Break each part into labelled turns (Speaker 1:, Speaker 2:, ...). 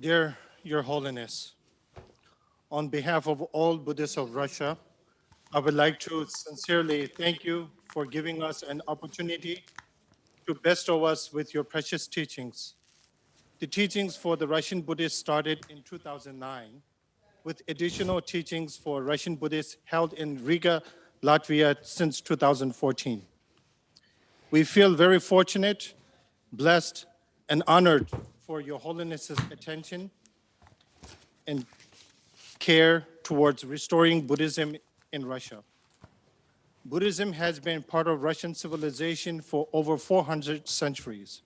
Speaker 1: Dear Your Holiness, on behalf of all Buddhists of Russia, I would like to sincerely thank you for giving us an opportunity to bestow us with your precious teachings. The teachings for the Russian Buddhists started in 2009, with additional teachings for Russian Buddhists held in Riga, Latvia since 2014. We feel very fortunate, blessed, and honored for Your Holiness's attention and care towards restoring Buddhism in Russia. Buddhism has been part of Russian civilization for over 400 centuries,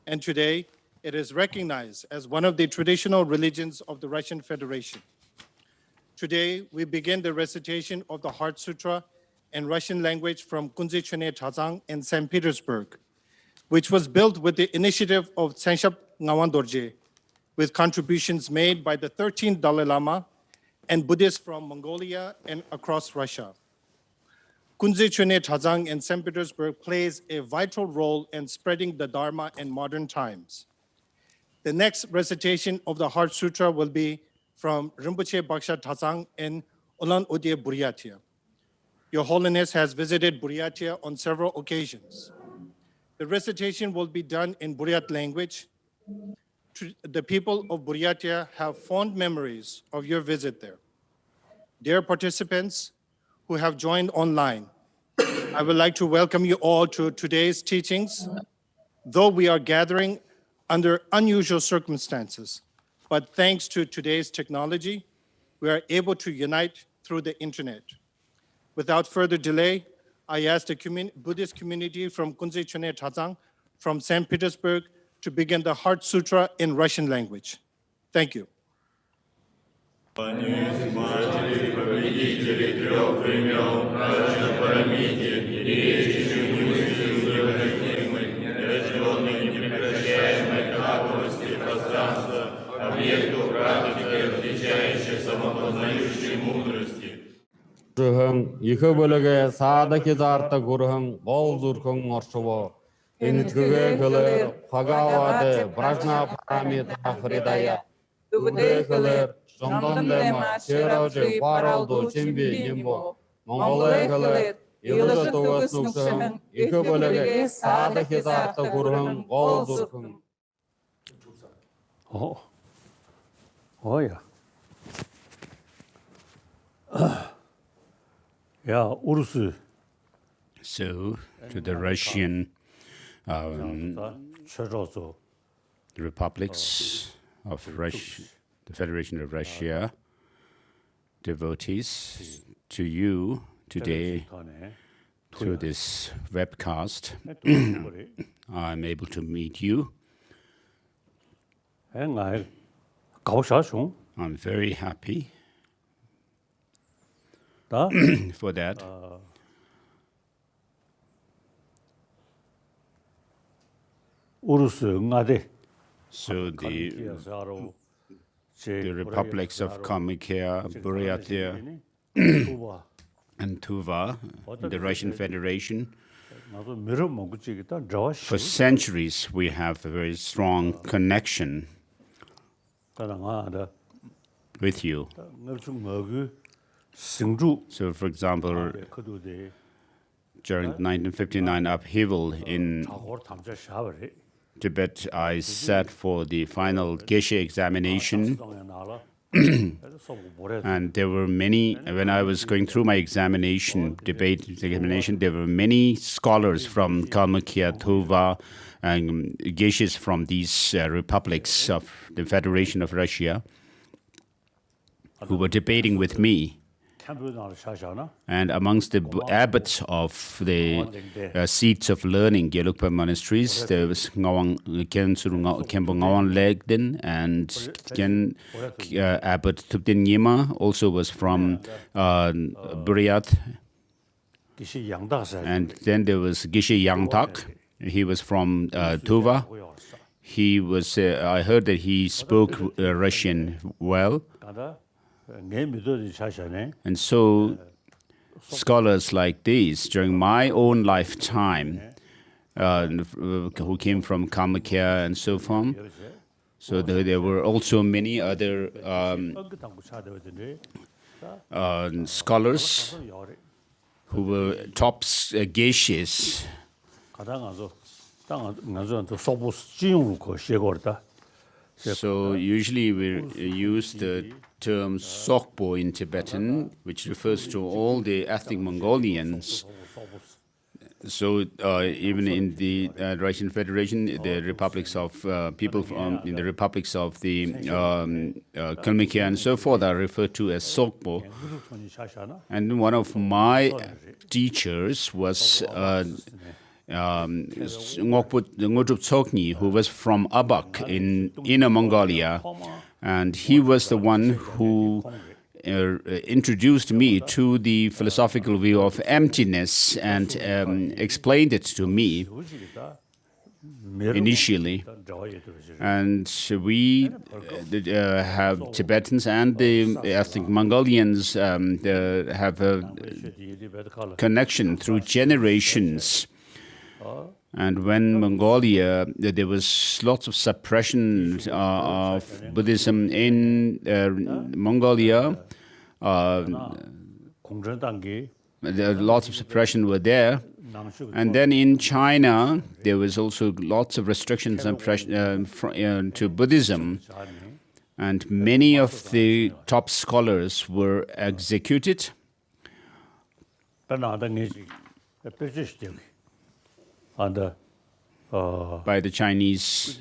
Speaker 1: and today it is recognized as one of the traditional religions of the Russian Federation. Today, we begin the recitation of the Heart Sutra in Russian language from Kunze Chone Chazang in St. Petersburg, which was built with the initiative of Tsenshap Ngawan Dorje, with contributions made by the 13th Dalai Lama and Buddhists from Mongolia and across Russia. Kunze Chone Chazang in St. Petersburg plays a vital role in spreading the Dharma in modern times. The next recitation of the Heart Sutra will be from Rinpoche Baksha Chazang in Ulan-Ude, Buryatia. Your Holiness has visited Buryatia on several occasions. The recitation will be done in Buryat language. The people of Buryatia have fond memories of your visit there. Dear participants who have joined online, I would like to welcome you all to today's teachings. Though we are gathering under unusual circumstances, but thanks to today's technology, we are able to unite through the internet. Without further delay, I ask the Buddhist community from Kunze Chone Chazang from St. Petersburg to begin the Heart Sutra in Russian language. Thank you.
Speaker 2: Ruhum, Yukabulaga, Sadakizarta Guruhum, Bolzurkum Orshavo, in Tuvekular, Pagawade, Brajna Paramita Fridaya, Tuvekular, Shondandema, Siraji, Paraldo, Chimbi, Nimbo, Mongolekular, Illustratus Nuxum, Yukabulaga, Sadakizarta Guruhum, Bolzurkum.
Speaker 3: Oh, yeah. Yeah, Urus.
Speaker 4: So, to the Russian republics of Russia, the Federation of Russia, devotees, to you today, through this webcast, I'm able to meet you. I'm very happy for that. So the republics of Kalmykia, Buryatia, and Tuva, the Russian Federation, for centuries we have a very strong connection with you. So, for example, during 1959 upheaval in Tibet, I sat for the final Geshe examination, and there were many, when I was going through my debate examination, there were many scholars from Kalmykia, Tuva, and Geshes from these republics of the Federation of Russia who were debating with me. And amongst the abbots of the seats of learning, Gelugpa monasteries, there was Ngawang Kempo Ngawang Legden, and Abbot Thupten Nyima also was from Buryat. And then there was Geshe Yangtak. He was from Tuva. He was. I heard that he spoke Russian well. And so, scholars like these, during my own lifetime, who came from Kalmykia and so on, So there were also many other scholars who were top geishas. So usually we use the term Sokpo in Tibetan, which refers to all the ethnic Mongolians. So even in the Russian Federation, the republics of people in the republics of the Kalmykia and so forth are referred to as Sokpo. And one of my teachers was Ngotrup Tsokni, who was from Abak in Inner Mongolia, and he was the one who introduced me to the philosophical view of emptiness and explained it to me initially. And we have Tibetans and the ethnic Mongolians have a connection through generations. And when Mongolia, there was lots of suppression of Buddhism in Mongolia. Lots of suppression were there. And then in China, there was also lots of restrictions and pressure to Buddhism. And many of the top scholars were executed. By the Chinese.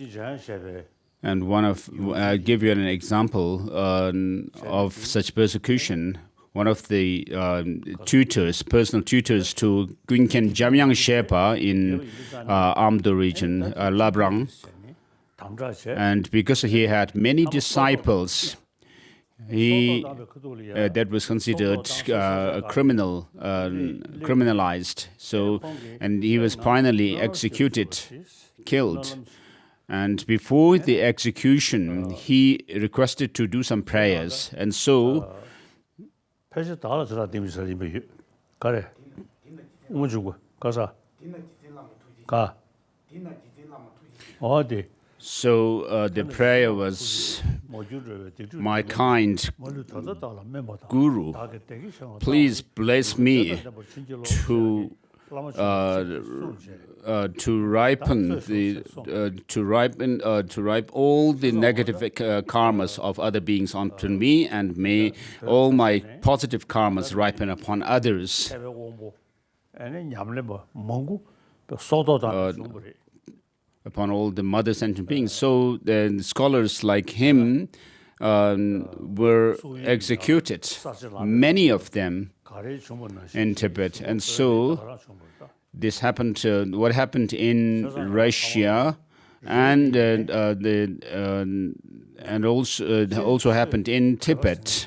Speaker 4: And I'll give you an example of such persecution. One of the personal tutors to Gunken Jamyang Sherpa in Amdo region, Labrang. And because he had many disciples, that was considered criminalized. So, and he was finally executed, killed. And before the execution, he requested to do some prayers. And so, the prayer was, my kind Guru, please bless me to ripen all the negative karmas of other beings onto me, and may all my positive karmas ripen upon others. Upon all the mother sentient beings. So the scholars like him were executed, many of them in Tibet. And so this happened. What happened in Russia, and also happened in Tibet.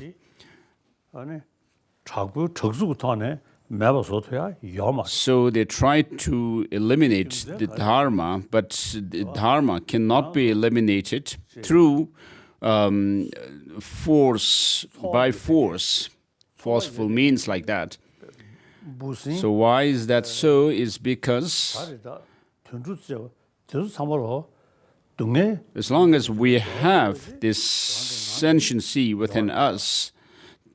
Speaker 4: So they tried to eliminate the Dharma, but the Dharma cannot be eliminated through force, by force, forceful means like that. So why is that so? Is because as long as we have this sentiency within us,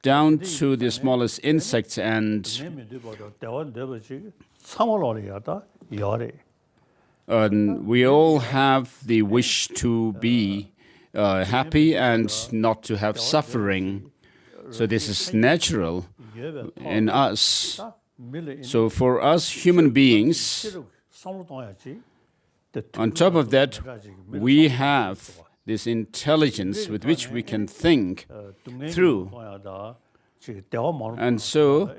Speaker 4: down to the smallest insects, and we all have the wish to be happy and not to have suffering. So this is natural in us. So for us human beings, on top of that, we have this intelligence with which we can think through. And so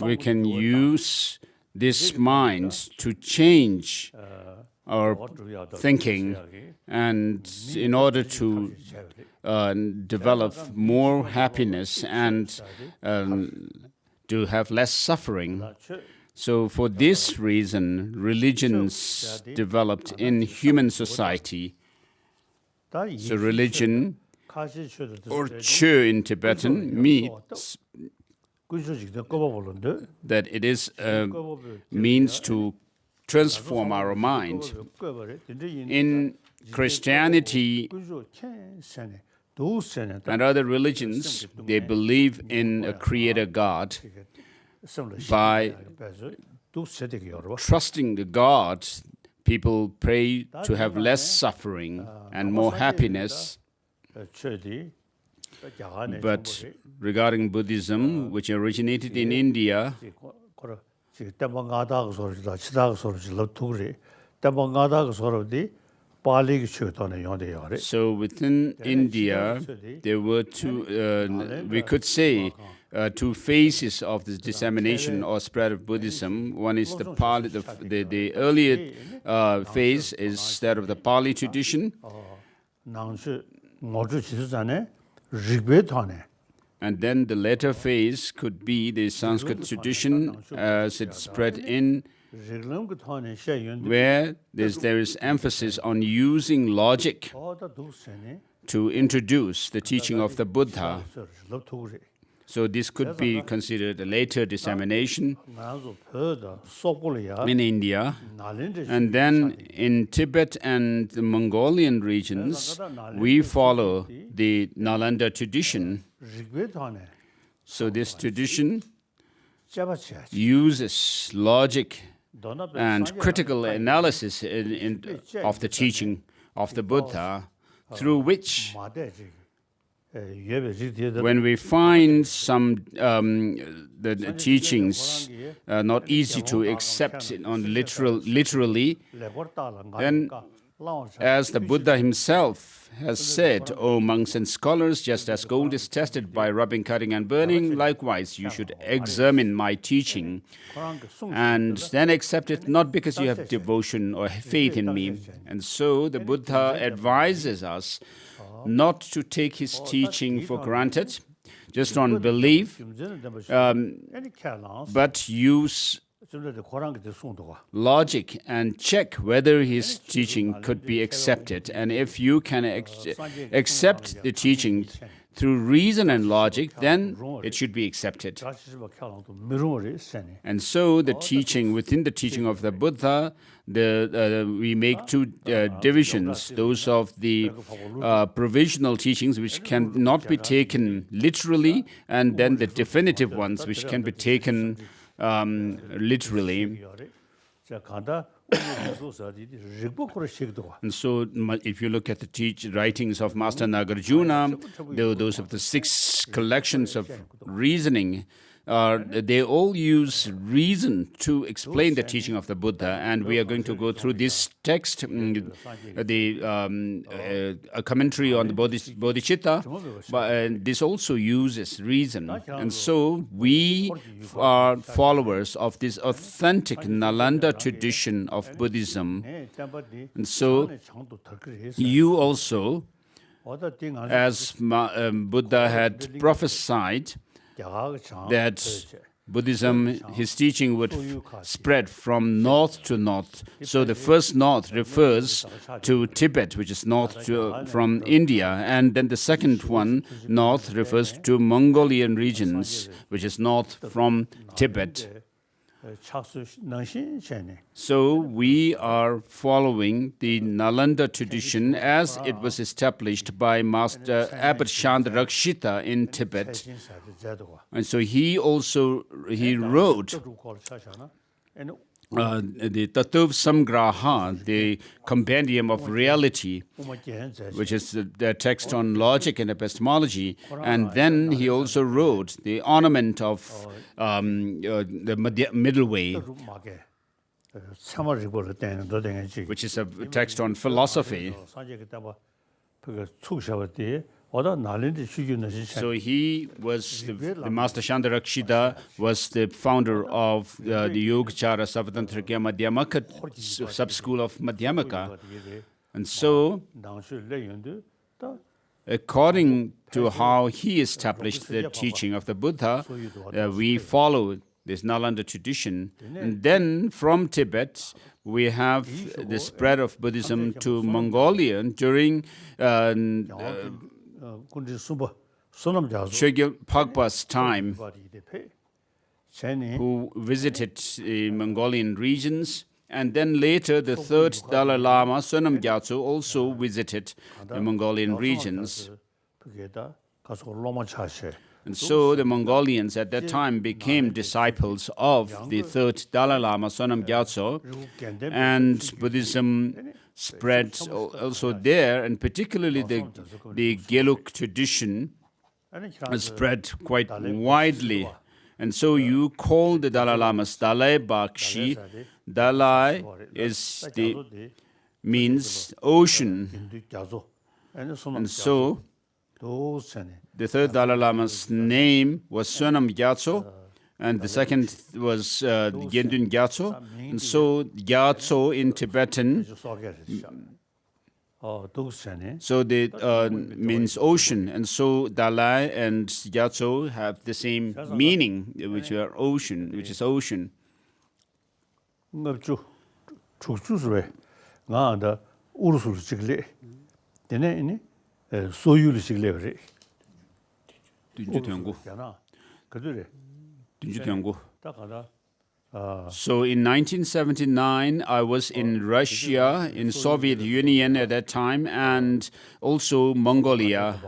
Speaker 4: we can use this mind to change our thinking, and in order to develop more happiness and to have less suffering. So for this reason, religions developed in human society. So religion, or Chö in Tibetan, means that it is a means to transform our mind. In Christianity and other religions, they believe in a creator God. By trusting the God, people pray to have less suffering and more happiness. But regarding Buddhism, which originated in India, so within India, there were two, we could say, two phases of this dissemination or spread of Buddhism. One is the Pali, the earlier phase is that of the Pali tradition. And then the later phase could be the Sanskrit tradition as it spread in, where there is emphasis on using logic to introduce the teaching of the Buddha. So this could be considered a later dissemination in India. And then in Tibet and the Mongolian regions, we follow the Nalanda tradition. So this tradition uses logic and critical analysis of the teaching of the Buddha, through which when we find some the teachings not easy to accept on literally, then as the Buddha himself has said, "O monks and scholars, just as gold is tested by rubbing, cutting, and burning, likewise you should examine my teaching and then accept it, not because you have devotion or faith in me." And so the Buddha advises us not to take his teaching for granted, just on belief, but use logic and check whether his teaching could be accepted. And if you can accept the teaching through reason and logic, then it should be accepted. And so the teaching, within the teaching of the Buddha, we make two divisions, those of the provisional teachings which cannot be taken literally, and then the definitive ones which can be taken literally. And so if you look at the writings of Master Nagarjuna, those of the 6 collections of reasoning, they all use reason to explain the teaching of the Buddha. And we are going to go through this text, a commentary on the Bodhichitta, but this also uses reason. And so we are followers of this authentic Nalanda tradition of Buddhism. And so you also, as Buddha had prophesied, that Buddhism, his teaching would spread from north to north. So the first north refers to Tibet, which is north from India. And then the second one, north, refers to Mongolian regions, which is north from Tibet. So we are following the Nalanda tradition as it was established by Master Abbot Chandrarakshita in Tibet. And so he wrote the Tattva Samgraha, the Compendium of Reality, which is the text on logic and epistemology. And then he also wrote the Ornament of the Middle Way, which is a text on philosophy. So he was, the Master Chandrarakshita was the founder of the Yogacara Savatantrika Madhyamaka sub-school of Madhyamaka. And so, according to how he established the teaching of the Buddha, we follow this Nalanda tradition. And then from Tibet, we have the spread of Buddhism to Mongolia during Chogyal Pagpa's time, who visited the Mongolian regions And then later, the third Dalai Lama, Sonam Gyatso, also visited the Mongolian regions.
Speaker 5: 그게다 가서 로마 차세.
Speaker 4: And so the Mongolians at that time became disciples of the third Dalai Lama, Sonam Gyatso, and Buddhism spread also there, and particularly the Geluk tradition spread quite widely. And so you call the Dalai Lamas Dalai Bakshi. Dalai means ocean. And so the third Dalai Lama's name was Sonam Gyatso, and the second was Gendun Gyatso. And so Gyatso in Tibetan, so they means ocean. And so Dalai and Gyatso have the same meaning, which are ocean, which is ocean.
Speaker 5: ngabchu chukchuswe nga da urusul chigle dene ini soyul chigle re yana kadure takada.
Speaker 4: So in 1979, I was in Russia, in Soviet Union at that time, and also Mongolia.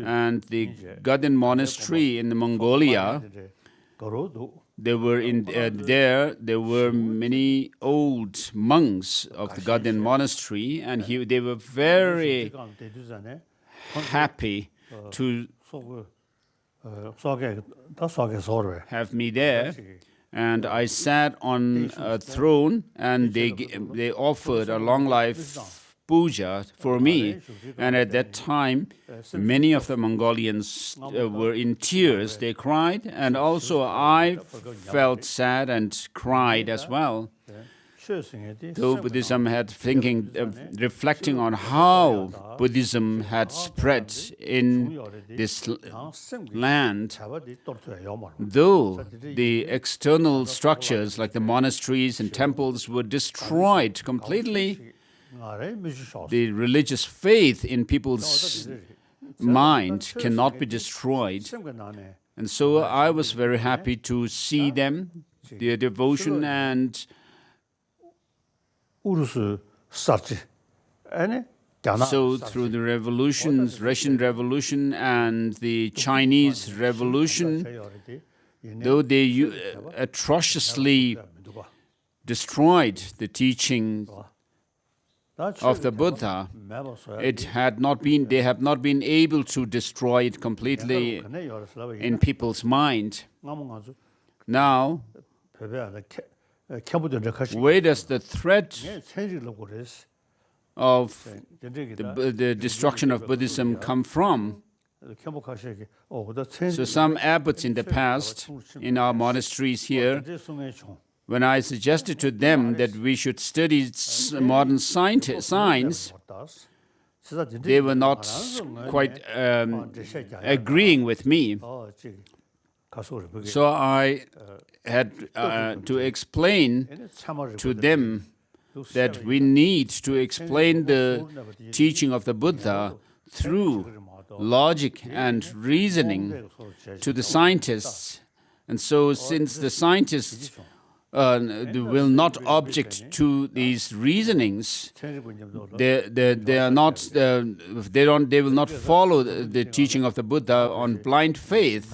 Speaker 4: And the Garden Monastery in Mongolia, there were many old monks of the Garden Monastery, and they were very happy to have me there. And I sat on a throne, and they offered a long life puja for me. And at that time, many of the Mongolians were in tears. They cried, and also I felt sad and cried as well. Though Buddhism had reflecting on how Buddhism had spread in this land, though the external structures like the monasteries and temples were destroyed completely, the religious faith in people's mind cannot be destroyed. And so I was very happy to see them, their devotion, and so through the revolutions, Russian Revolution and the Chinese Revolution, though they atrociously destroyed the teaching of the Buddha, they have not been able to destroy it completely in people's mind. Now, where does the threat of the destruction of Buddhism come from? So some abbots in the past, in our monasteries here, when I suggested to them that we should study modern science, they were not quite agreeing with me. So I had to explain to them that we need to explain the teaching of the Buddha through logic and reasoning to the scientists. And so since the scientists will not object to these reasonings, they will not follow the teaching of the Buddha on blind faith.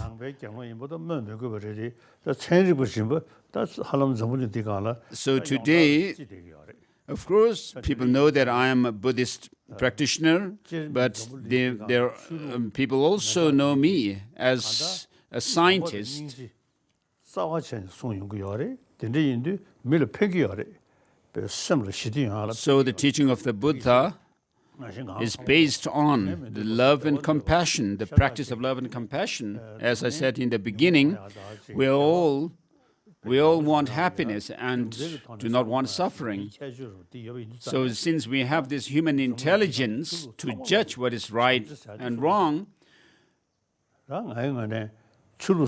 Speaker 4: So today, of course, people know that I am a Buddhist practitioner, but people also know me as a scientist. So the teaching of the Buddha is based on the love and compassion, the practice of love and compassion. As I said in the beginning, we all want happiness and do not want suffering. So since we have this human intelligence to judge what is right and wrong,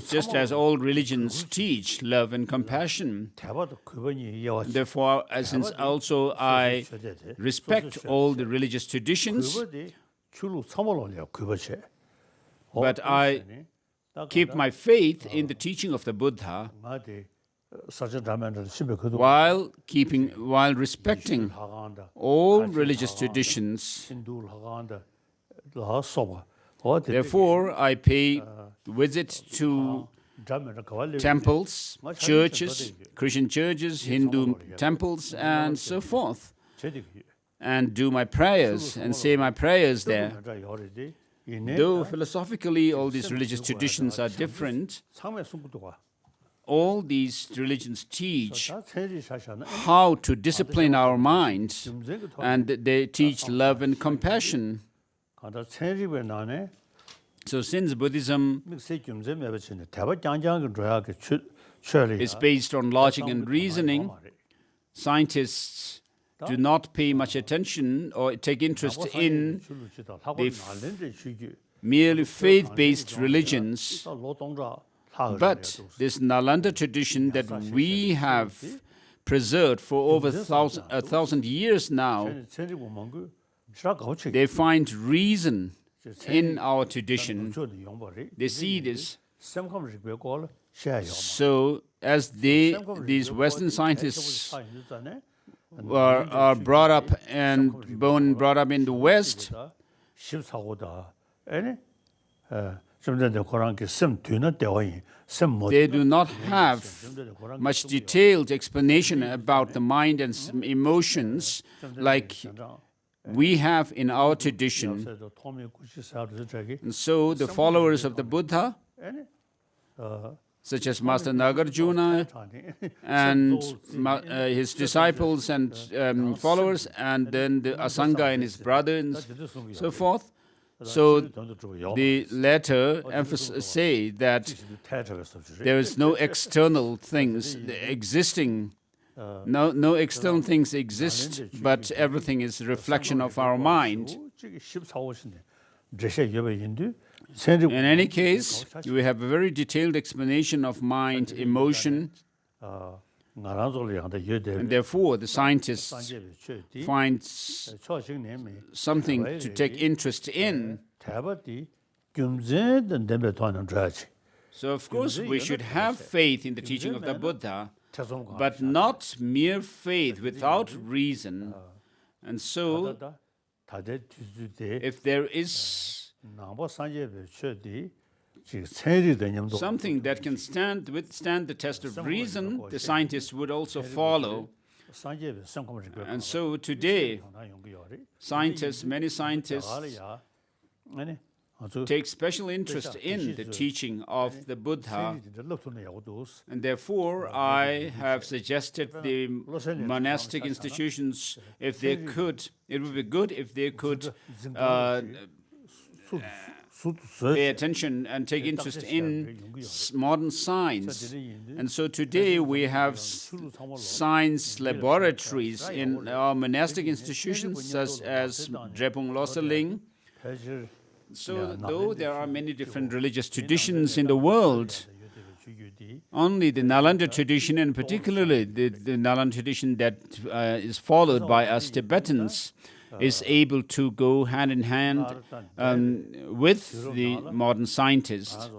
Speaker 4: just as all religions teach love and compassion, therefore, since also I respect all the religious traditions, but I keep my faith in the teaching of the Buddha, while respecting all religious traditions. Therefore, I pay visit to temples, churches, Christian churches, Hindu temples, and so forth, and do my prayers and say my prayers there. Though philosophically all these religious traditions are different, all these religions teach how to discipline our minds, and they teach love and compassion. So since Buddhism is based on logic and reasoning, scientists do not pay much attention or take interest in the merely faith-based religions. But this Nalanda tradition that we have preserved for over 1,000 years now, they find reason in our tradition. They see this. So as these Western scientists are brought up and brought up in the West, they do not have much detailed explanation about the mind and emotions like we have in our tradition. And so the followers of the Buddha, such as Master Nagarjuna and his disciples and followers, and then the Asanga and his brother and so forth. So the latter say that there is no external things existing. No external things exist, but everything is a reflection of our mind. In any case, we have a very detailed explanation of mind, emotion, and therefore the scientists find something to take interest in. So of course we should have faith in the teaching of the Buddha, but not mere faith without reason. And so if there is something that can withstand the test of reason, the scientists would also follow. And so today, many scientists take special interest in the teaching of the Buddha. And therefore, I have suggested the monastic institutions, if they could, it would be good if they could pay attention and take interest in modern science. And so today we have science laboratories in our monastic institutions, such as Drepung Losaling. So though there are many different religious traditions in the world, only the Nalanda tradition, and particularly the Nalanda tradition that is followed by us Tibetans, is able to go hand in hand with the modern scientists.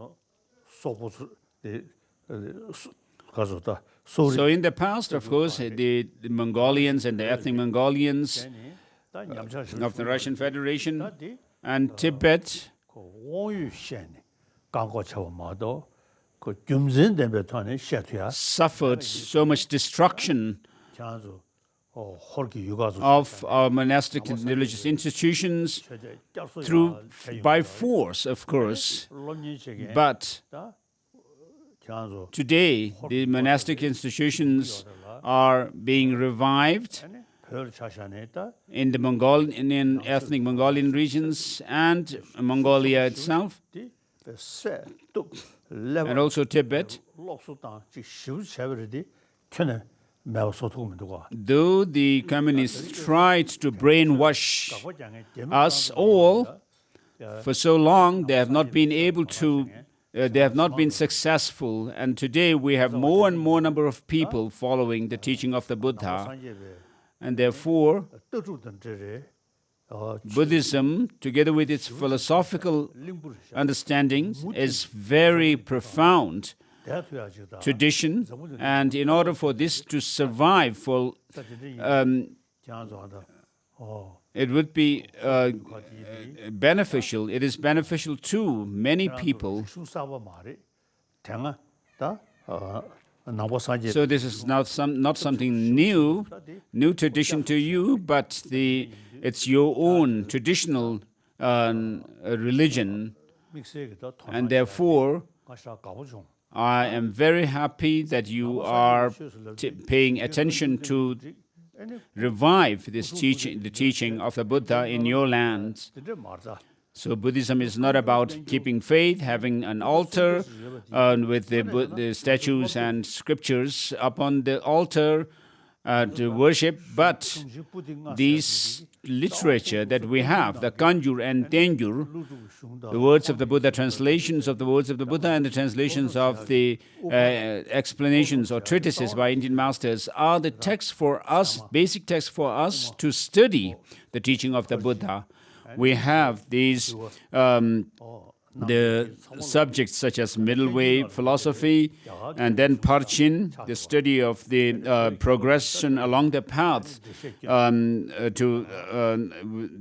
Speaker 4: So in the past, of course, the Mongolians and the ethnic Mongolians of the Russian Federation and Tibet suffered so much destruction of our monastic and religious institutions by force, of course. But today, the monastic institutions are being revived in the ethnic Mongolian regions and Mongolia itself, and also Tibet. Though the communists tried to brainwash us all for so long, they have not been able to. They have not been successful, and today we have more and more number of people following the teaching of the Buddha, and therefore Buddhism, together with its philosophical understandings, is very profound tradition, and in order for this to survive, it would be beneficial. It is beneficial to many people. So this is not something new tradition to you, but it's your own traditional religion, and therefore I am very happy that you are paying attention to revive the teaching of the Buddha in your lands. So Buddhism is not about keeping faith, having an altar with the statues and scriptures upon the altar to worship, but these literature that we have, the Kanjur and Tenjur, the words of the Buddha, translations of the words of the Buddha and the translations of the explanations or treatises by Indian masters, are the text for us, basic text for us to study the teaching of the Buddha. We have these the subjects such as middle way philosophy, and then Parchin, the study of the progression along the path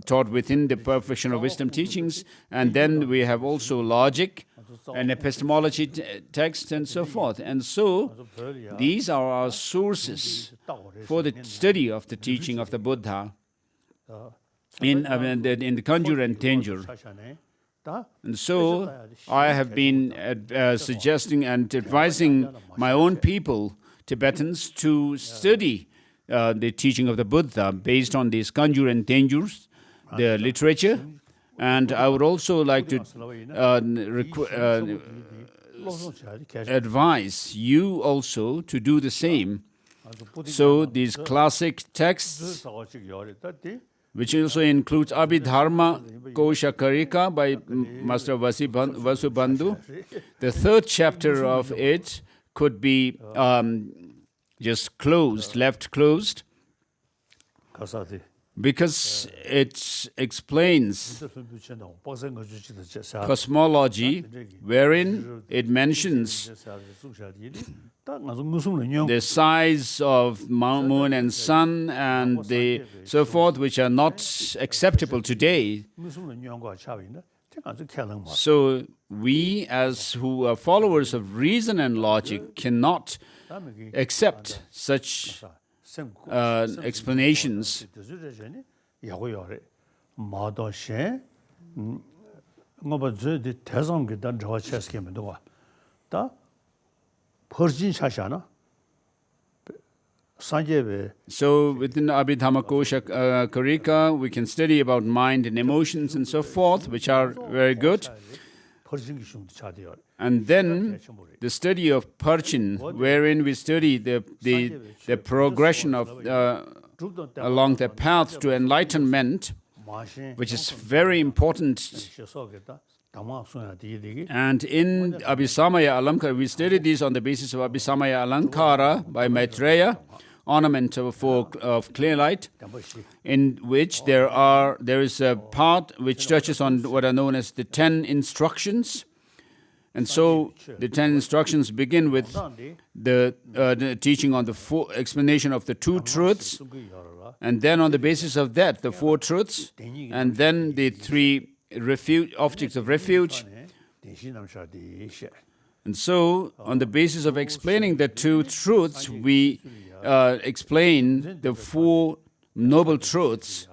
Speaker 4: taught within the perfection of wisdom teachings, and then we have also logic and epistemology texts and so forth. And so these are our sources for the study of the teaching of the Buddha in the Kanjur and Tenjur. And so I have been suggesting and advising my own people, Tibetans, to study the teaching of the Buddha based on these Kanjur and Tenjurs, the literature. And I would also like to advise you also to do the same. So these classic texts, which also includes Abhidharma Kosha Karika by Master Vasubandhu. The third chapter of it could be just left closed, because it explains cosmology, wherein it mentions the size of moon and sun and so forth, which are not acceptable today. So we, as who are followers of reason and logic, cannot accept such explanations. So within Abhidhamma Kosha Karika, we can study about mind and emotions and so forth, which are very good. And then the study of Parchin, wherein we study the progression of along the path to enlightenment, which is very important. And in Abhisamaya Alamkara, we studied these on the basis of Abhisamaya Alankara by Maitreya, ornament of clear light, in which there is a part which touches on what are known as the 10 instructions. And so the 10 instructions begin with the teaching on the explanation of the two truths, and then on the basis of that, the four truths, and then the three objects of refuge. And so, on the basis of explaining the two truths, we explain the four noble truths,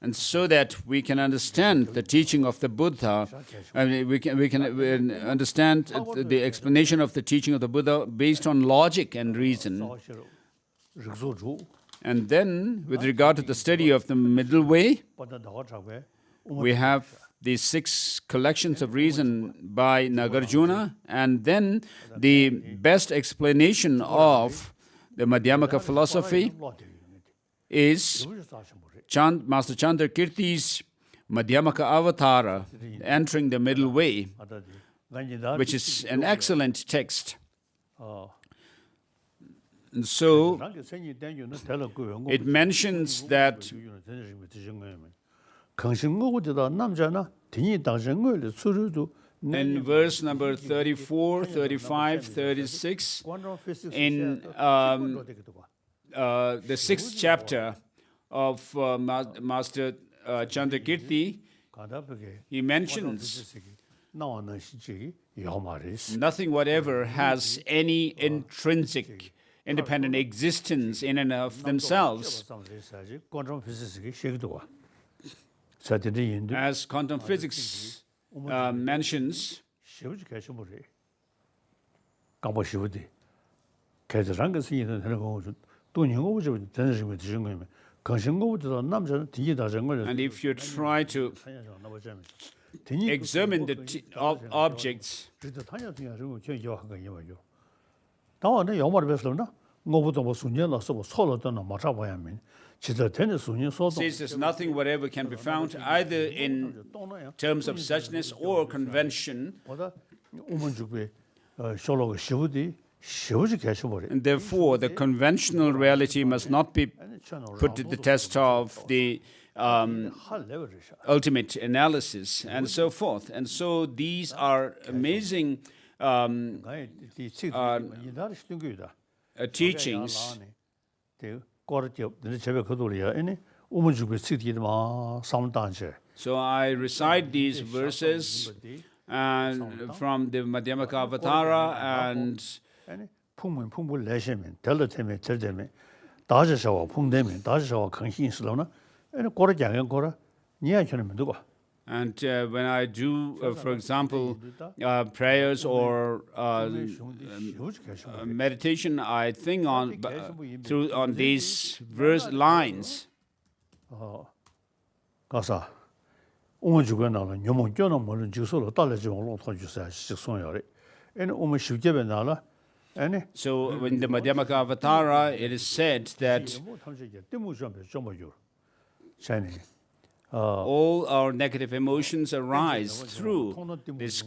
Speaker 4: and so that we can understand the teaching of the Buddha, and we can understand the explanation of the teaching of the Buddha based on logic and reason. And then, with regard to the study of the middle way, we have these 6 collections of reason by Nagarjuna, and then the best explanation of the Madhyamaka philosophy is Master Chandrakirti's Madhyamaka Avatara, entering the middle way, which is an excellent text. And so, it mentions that in verse number 34, 35, 36, in the 6th chapter of Master Chandrakirti, he mentions nothing whatever has any intrinsic independent existence in and of themselves. As quantum physics mentions, and if you try to examine the objects, says there's nothing whatever can be found either in terms of suchness or convention, and therefore the conventional reality must not be put to the test of the ultimate analysis and so forth. And so these are amazing teachings. So I recite these verses and from the Madhyamaka Avatara and and when I do, for example, prayers or meditation, I think on these verse lines. So in the Madhyamaka Avatara, it is said that all our negative emotions arise through this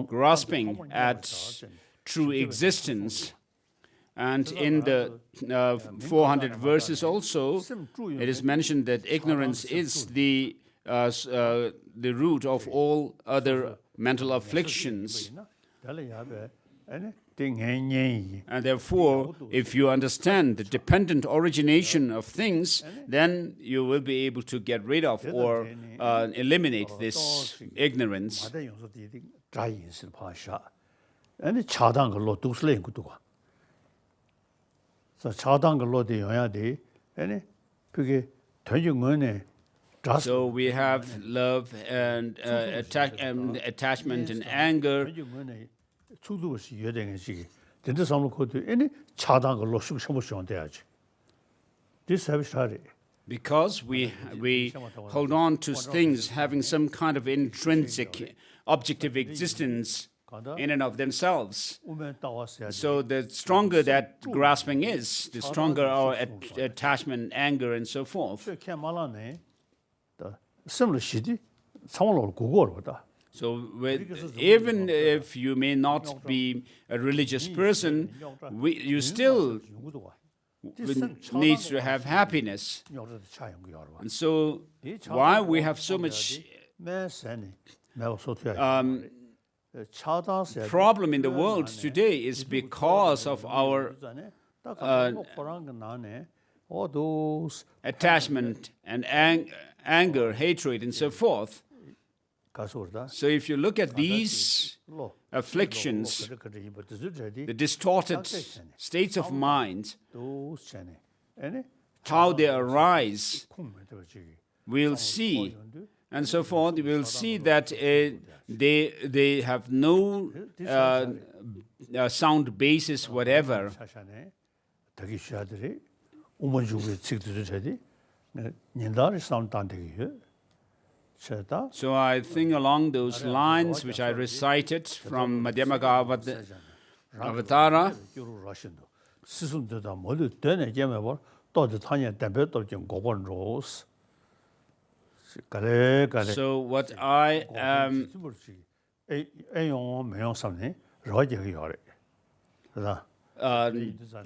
Speaker 4: grasping at true existence. And in the 400 verses also, it is mentioned that ignorance is the root of all other mental afflictions. And therefore, if you understand the dependent origination of things, then you will be able to get rid of or eliminate this ignorance. So we have love and attachment and anger. Because we hold on to things having some kind of intrinsic objective existence in and of themselves. So the stronger that grasping is, the stronger our attachment, anger, and so forth. So even if you may not be a religious person, you still need to have happiness. And so why we have so much problem in the world today is because of our attachment and anger, hatred, and so forth. So if you look at these afflictions, the distorted states of mind, how they arise, we'll see, and so forth. We'll see that they have no sound basis whatever. So I think along those lines which I recited from Madhyamaka Avatara, so what I am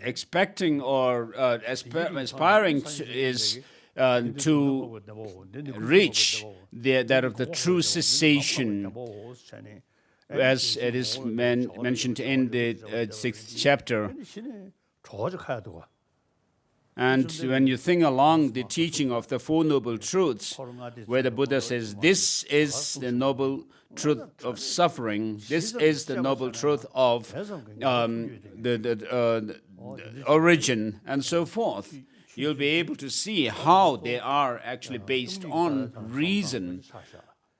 Speaker 4: expecting or aspiring to is to reach that of the true cessation, as it is mentioned in the sixth chapter. And when you think along the teaching of the Four Noble Truths, where the Buddha says, this is the noble truth of suffering, this is the noble truth of the origin, and so forth, you'll be able to see how they are actually based on reason.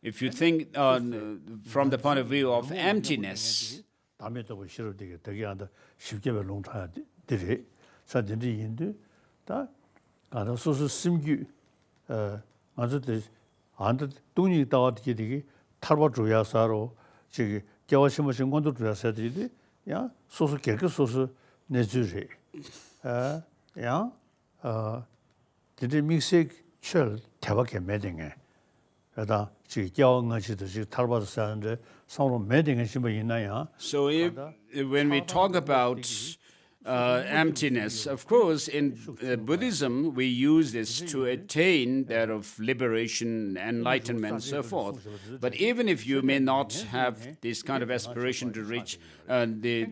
Speaker 4: If you think from the point of view of emptiness,
Speaker 5: 다 가다 소소 심규 맞을 안도 돈이 나와게 되게 탈바 조야사로 저기 겨워심을 신권도 조야사들이 야 소소 개그 소소 내주지 야 디디 믹스 철 대박에 매딩에 그러다 지금 겨워가지도 지금 탈바도 사는데 서로 매딩에 심어 있나요?
Speaker 4: So when we talk about emptiness, of course, in Buddhism, we use this to attain that of liberation, enlightenment, so forth. But even if you may not have this kind of aspiration to reach the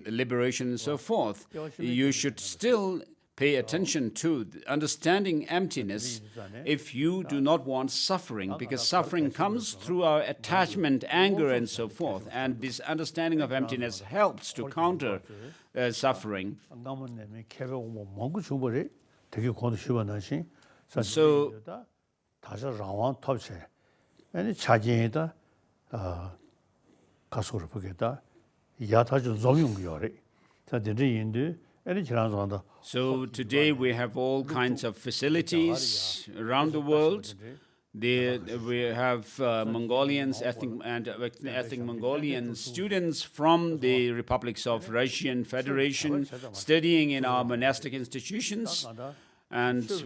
Speaker 4: liberation and so forth, you should still pay attention to understanding emptiness if you do not want suffering, because suffering comes through our attachment, anger, and so forth. And this understanding of emptiness helps to counter suffering. So, so today we have all kinds of facilities around the world. We have Mongolians, ethnic Mongolian students from the republics of Russian Federation studying in our monastic institutions. And so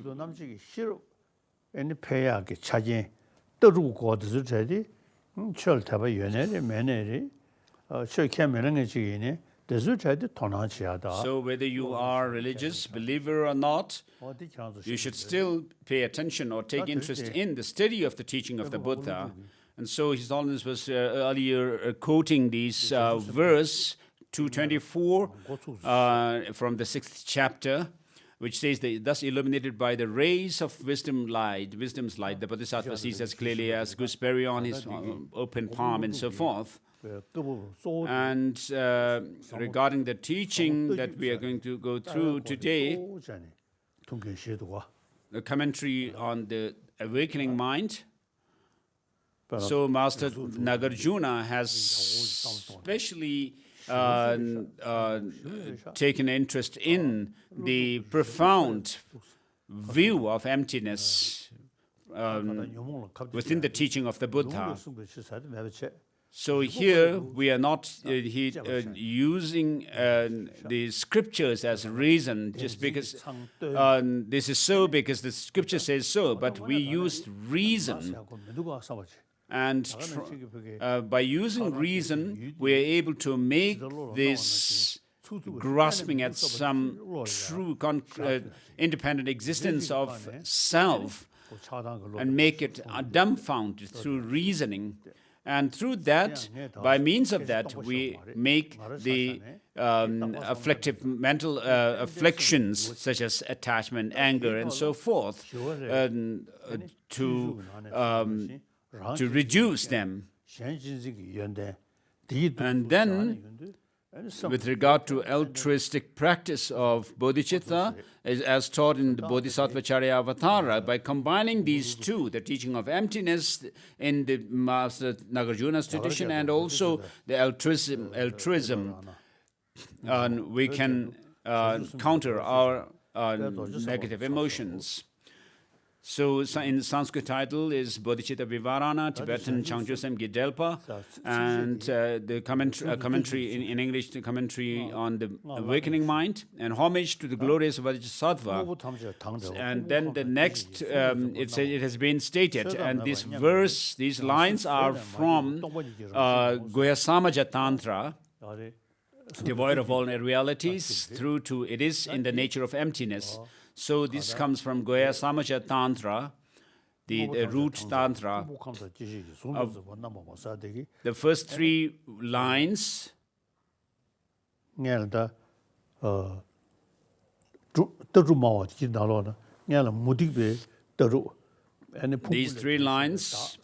Speaker 4: whether you are religious, believer or not, you should still pay attention or take interest in the study of the teaching of the Buddha. And so His Holiness was earlier quoting this verse 224 from the 6th chapter, which says that thus illuminated by the rays of wisdom's light, the Bodhisattva sees as clearly as gooseberry on his open palm and so forth. And regarding the teaching that we are going to go through today, the commentary on the awakening mind. So Master Nagarjuna has specially taken interest in the profound view of emptiness within the teaching of the Buddha. So here we are not using the scriptures as reason just because this is so because the scripture says so, but we use reason. And by using reason, we are able to make this grasping at some true independent existence of self and make it dumbfounded through reasoning. And through that, by means of that, we make the afflictive mental afflictions such as attachment, anger, and so forth to reduce them. And then, with regard to altruistic practice of Bodhichitta, as taught in the Bodhisattva Charyavatara, by combining these two, the teaching of emptiness in the Master Nagarjuna's tradition and also the altruism, we can counter our negative emotions. So in the Sanskrit title is Bodhichitta Vivarana, Tibetan Changjusem Gidelpa, and the commentary in English, the commentary on the awakening mind, and homage to the glorious Bodhisattva. And then the next, it has been stated, and this verse, these lines are from Guhyasamaja Tantra, devoid of all realities, through to it is in the nature of emptiness. So this comes from Goya Samaja Tantra, the root Tantra. The first 3 lines, these 3 lines,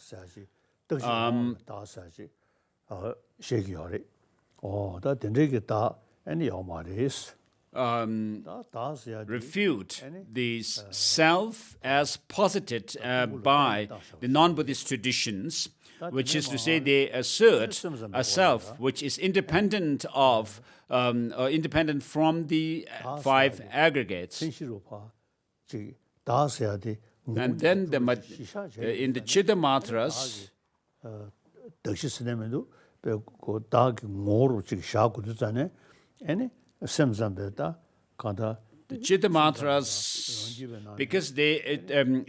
Speaker 4: refute the self as posited by the non-Buddhist traditions, which is to say they assert a self which is independent of, independent from the 5 aggregates. And then in the Chitta Matras, the Chitta Matras, because they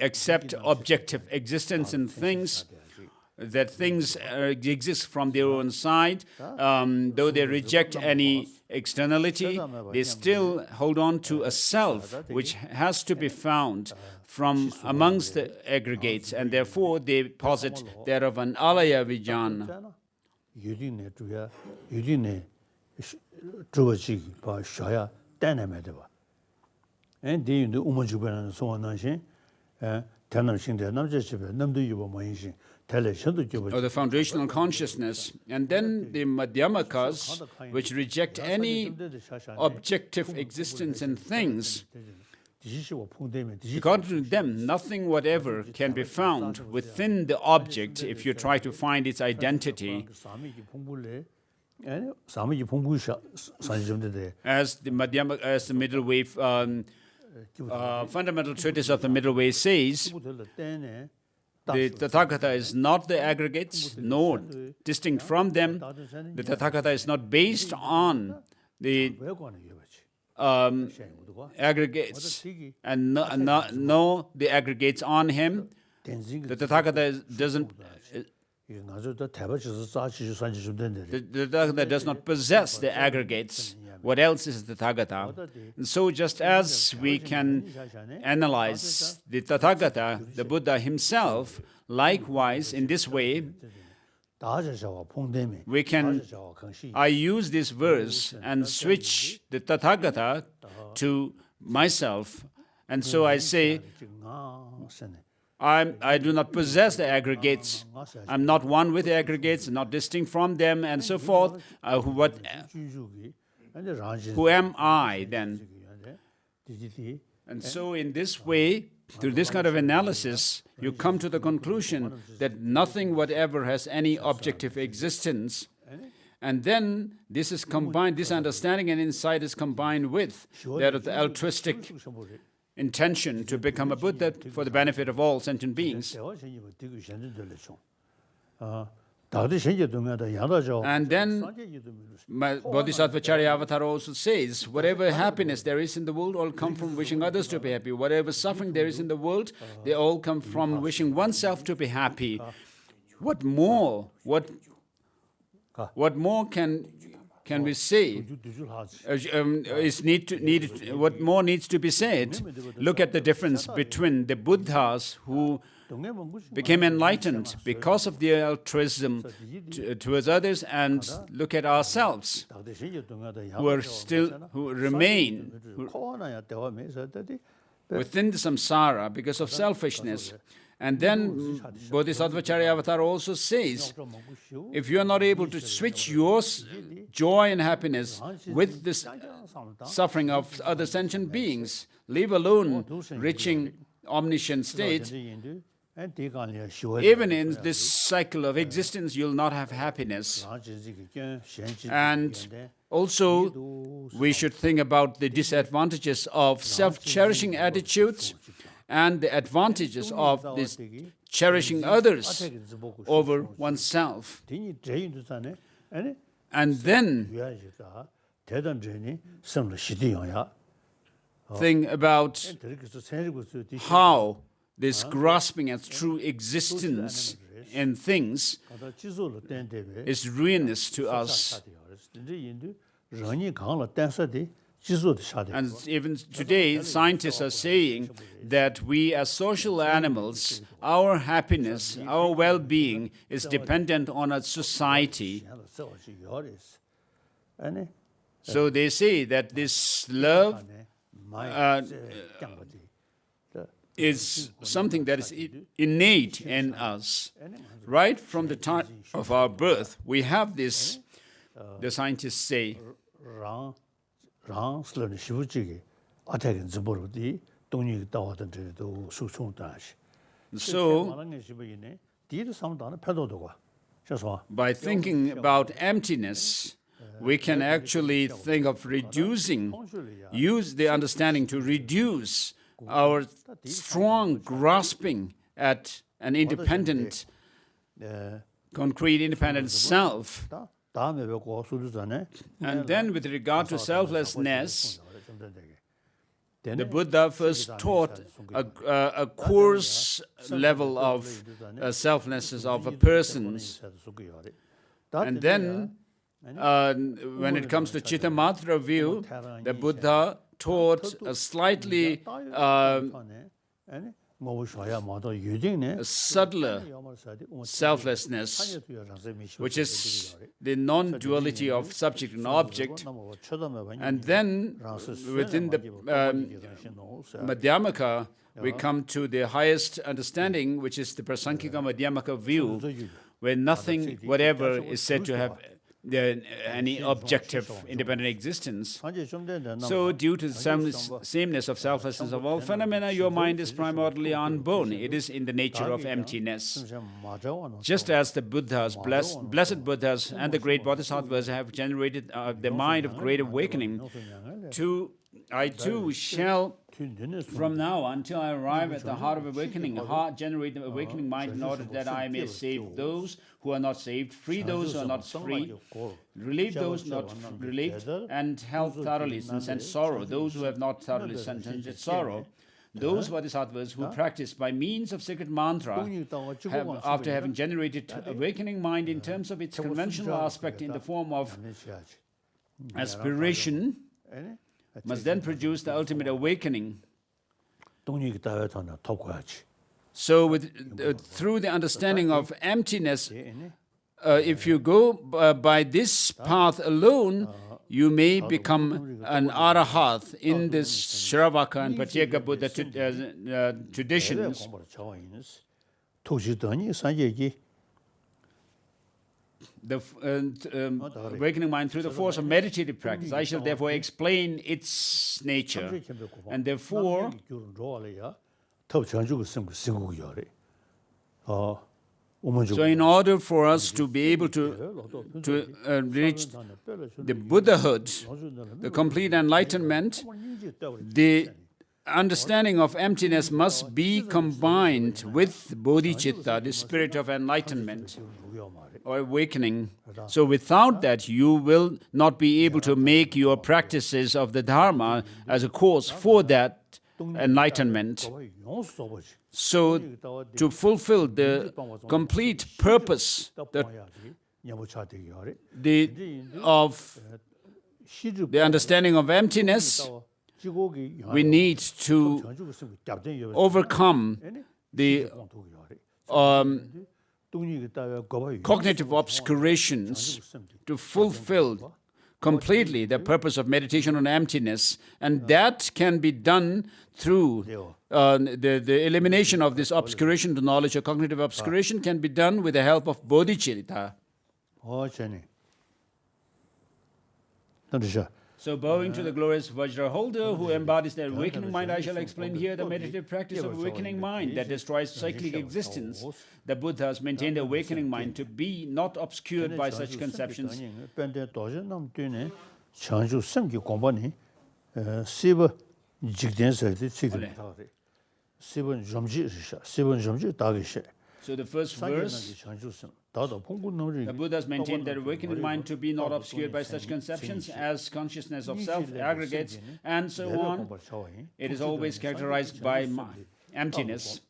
Speaker 4: accept objective existence in things, that things exist from their own side, though they reject any externality, they still hold on to a self which has to be found from amongst the aggregates, and therefore they posit thereof an alaya vijnana. Or the foundational consciousness. And then the Madhyamakas, which reject any objective existence in things, according to them, nothing whatever can be found within the object if you try to find its identity. As the Madhyama, as the middle way, fundamental treatise of the middle way says, the Tathagata is not the aggregates, nor distinct from them. The Tathagata is not based on the aggregates, and no, the aggregates on him. The Tathagata doesn't. The Tathagata does not possess the aggregates. What else is the Tathagata? And so just as we can analyze the Tathagata, the Buddha himself, likewise in this way, we can, I use this verse and switch the Tathagata to myself. And so I say, I do not possess the aggregates. I'm not one with the aggregates, not distinct from them, and so forth. Who am I then? And so in this way, through this kind of analysis, you come to the conclusion that nothing whatever has any objective existence. And then this is combined, this understanding and insight is combined with that of the altruistic intention to become a Buddha for the benefit of all sentient beings. And then Bodhisattva Charyavatara also says, whatever happiness there is in the world all come from wishing others to be happy. Whatever suffering there is in the world, they all come from wishing oneself to be happy. What more can we say? What more needs to be said? Look at the difference between the Buddhas who became enlightened because of their altruism towards others, and look at ourselves who remain within the samsara because of selfishness. And then Bodhisattva Charyavatara also says, if you are not able to switch your joy and happiness with the suffering of other sentient beings, leave alone reaching omniscient state, even in this cycle of existence, you'll not have happiness. And also, we should think about the disadvantages of self-cherishing attitudes and the advantages of this cherishing others over oneself. And then think about how this grasping at true existence in things is ruinous to us.
Speaker 5: 지수도 샤데.
Speaker 4: And even today, scientists are saying that we as social animals, our happiness, our well-being is dependent on a society.
Speaker 5: 아니
Speaker 4: So they say that this love is something that is innate in us. Right from the time of our birth, we have this, the scientists say.
Speaker 5: 랑 슬런 시부지기 아태긴 ዝ보르디 동이 따와던 데도 수송다시.
Speaker 4: So,
Speaker 5: 말하는 시부이네. 디도 삼다는 패도도가. 그래서
Speaker 4: by thinking about emptiness, we can actually think of reducing, use the understanding to reduce our strong grasping at an independent, concrete, independent self.
Speaker 5: 다음에 배고 수도 전에
Speaker 4: And then, with regard to selflessness, the Buddha first taught a coarse level of selflessness of a person's. And then, when it comes to Chittamatra view, the Buddha taught a slightly subtler selflessness, which is the non-duality of subject and object. And then, within the Madhyamaka, we come to the highest understanding, which is the Prasankika Madhyamaka view, where nothing, whatever, is said to have any objective independent existence. So, due to the sameness of selflessness of all phenomena, your mind is primordially unborn. It is in the nature of emptiness. Just as the Buddhas, blessed Buddhas, and the great Bodhisattvas have generated the mind of great awakening, I too shall, from now until I arrive at the heart of awakening, generate the awakening mind in order that I may save those who are not saved, free those who are not free, relieve those not relieved, and help thoroughly sentient sorrow, those who have not thoroughly sentient sorrow. Those Bodhisattvas who practice by means of sacred mantra, after having generated awakening mind in terms of its conventional aspect in the form of aspiration, must then produce the ultimate awakening. So, through the understanding of emptiness, if you go by this path alone, you may become an arahat in this Shravaka and Pratyeka Buddha traditions. The awakening mind through the force of meditative practice. I shall therefore explain its nature, and therefore, so in order for us to be able to reach the Buddhahood, the complete enlightenment, the understanding of emptiness must be combined with Bodhichitta, the spirit of enlightenment or awakening. So without that, you will not be able to make your practices of the Dharma as a course for that enlightenment. So to fulfill the complete purpose of the understanding of emptiness, we need to overcome the cognitive obscurations to fulfill completely the purpose of meditation on emptiness, and that can be done through the elimination of this obscuration to knowledge, or cognitive obscuration can be done with the help of Bodhichitta. So, bowing to the glorious Vajra holder who embodies the awakening mind, I shall explain here the meditative practice of awakening mind that destroys cyclic existence. The Buddhas maintained the awakening mind to be not obscured by such conceptions. So the first verse, the Buddhas maintained their awakening mind to be not obscured by such conceptions as consciousness of self, aggregates, and so on. It is always characterized by emptiness.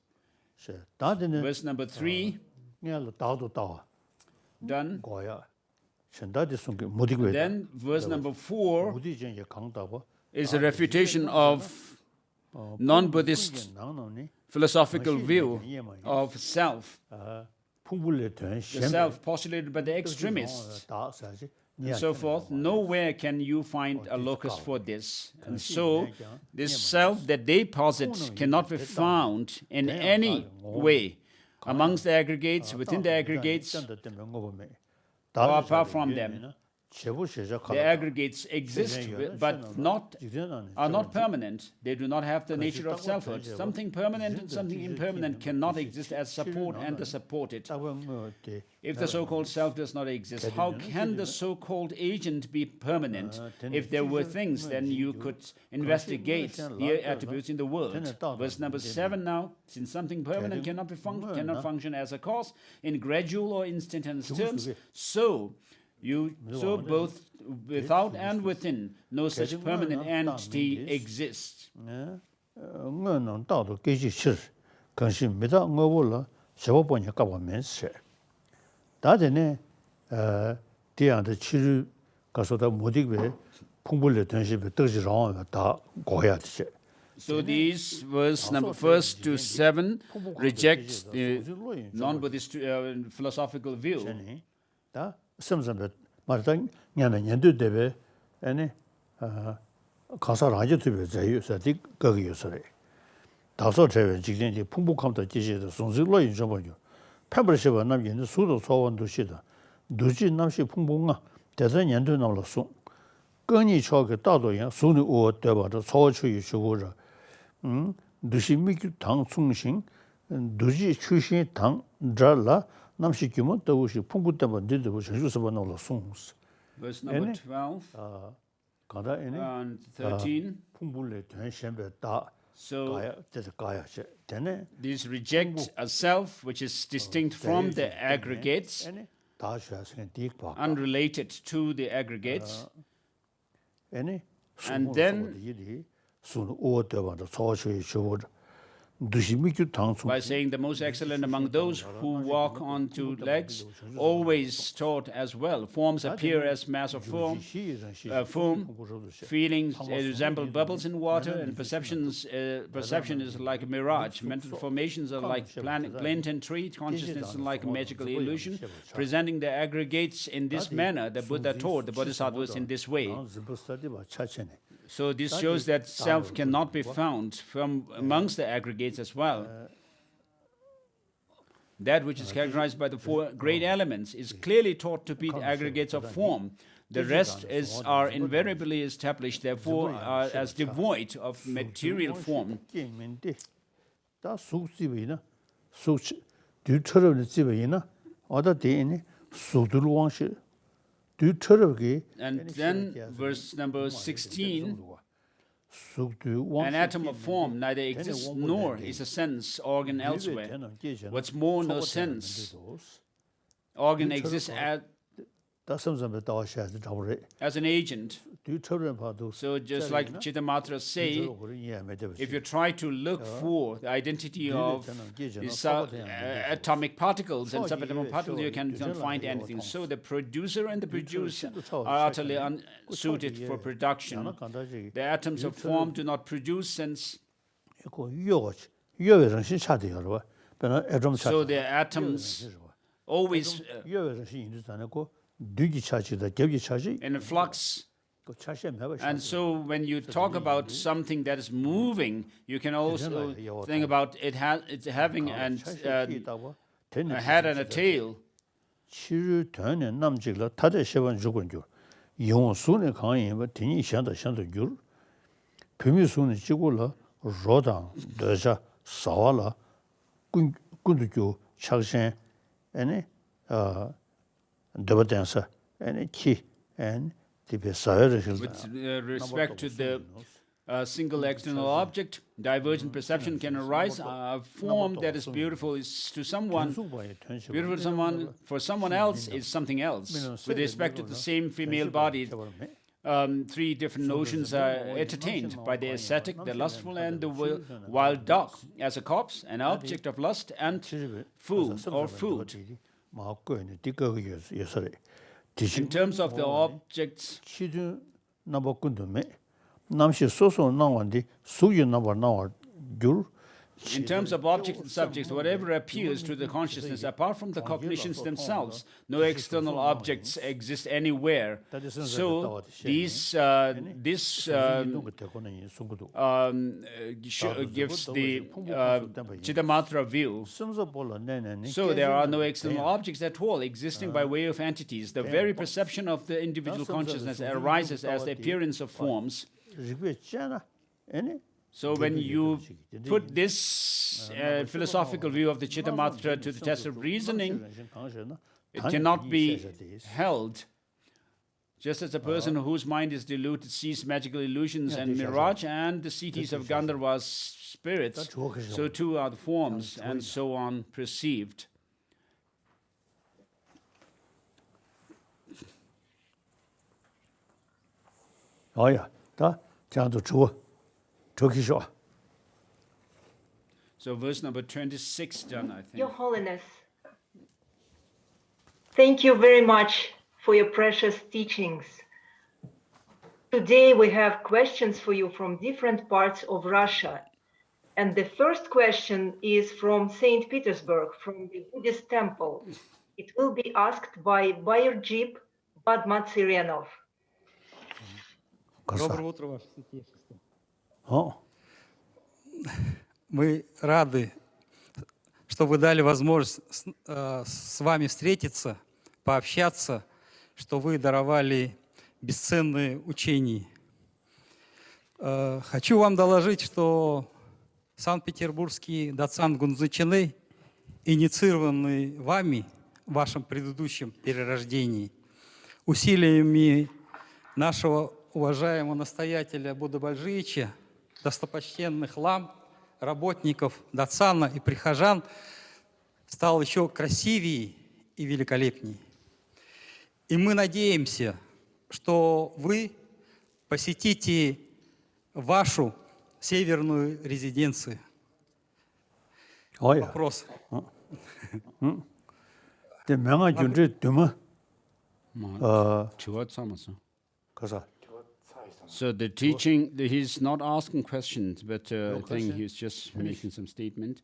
Speaker 4: Verse number 3, done. Then verse number 4, is a refutation of non-Buddhist philosophical view of self, the self postulated by the extremists, and so forth. Nowhere can you find a locus for this. And so, this self that they posit cannot be found in any way amongst the aggregates, within the aggregates, or apart from them. The aggregates exist, but are not permanent. They do not have the nature of selfhood. Something permanent and something impermanent cannot exist as support and the supported. If the so-called self does not exist, how can the so-called agent be permanent? If there were things, then you could investigate the attributes in the world. Verse number 7 now, since something permanent cannot function as a cause in gradual or instantaneous terms, so both without and within, no such permanent entity exists. So these verse number 1 to 7 rejects the non-Buddhist philosophical view. Verse number 12 and 13. So these reject a self which is distinct from the aggregates, unrelated to the aggregates, and then by saying the most excellent among those who walk on two legs, always taught as well. Forms appear as mass of form, feelings resemble bubbles in water, and perception is like a mirage. Mental formations are like plantain tree, consciousness is like a magical illusion. Presenting the aggregates in this manner, the Buddha taught the Bodhisattvas in this way. So this shows that self cannot be found from amongst the aggregates as well. That which is characterized by the four great elements is clearly taught to be the aggregates of form. The rest are invariably established, therefore, as devoid of material form. And then verse number 16, an atom of form neither exists nor is a sense organ elsewhere. What's more, no sense organ exists as an agent. So just like Chittamatra say, if you try to look for the identity of these atomic particles and subatomic particles, you cannot find anything. So the producer and the producer are utterly unsuited for production. The atoms of form do not produce sense. So the atoms always in flux. And so when you talk about something that is moving, you can also think about it's having a head and a tail. With respect to the single external object, divergent perception can arise. A form that is beautiful is to someone, beautiful to someone, for someone else is something else. With respect to the same female body, three different notions are entertained by the ascetic, the lustful, and the wild dog. As a corpse, an object of lust and food or food. In terms of the objects,
Speaker 5: 남시 소소 나와디 수유 나와 나와 줄
Speaker 4: In terms of objects and subjects, whatever appears to the consciousness, apart from the cognitions themselves, no external objects exist anywhere. So these, gives the Chittamatra view. So there are no external objects at all existing by way of entities. The very perception of the individual consciousness arises as the appearance of forms. So when you put this philosophical view of the Chittamatra to the test of reasoning, it cannot be held. Just as a person whose mind is diluted sees magical illusions and mirage and the cities of Gandharva's spirits, so too are the forms and so on perceived. So verse number 26 done, I think.
Speaker 6: Your Holiness, thank you very much for your precious teachings. Today we have questions for you from different parts of Russia. And the first question is from St. Petersburg, from the Buddhist temple. It will be asked by Bayerjip Badmatsirenov.
Speaker 7: Доброе утро, Ваше Святейшество. Мы рады, что вы дали возможность с вами встретиться, пообщаться, что вы даровали бесценные учения. Хочу вам доложить, что Санкт-Петербургский доцент Гунзычины, инициированный вами в вашем предыдущем перерождении, усилиями нашего уважаемого настоятеля Будды Бальжича, достопочтенных лам, работников Датсана и прихожан, стал еще красивее и великолепнее. И мы надеемся, что вы посетите вашу северную резиденцию. Вопрос.
Speaker 4: So the teaching, he's not asking questions, but I think he's just making some statement.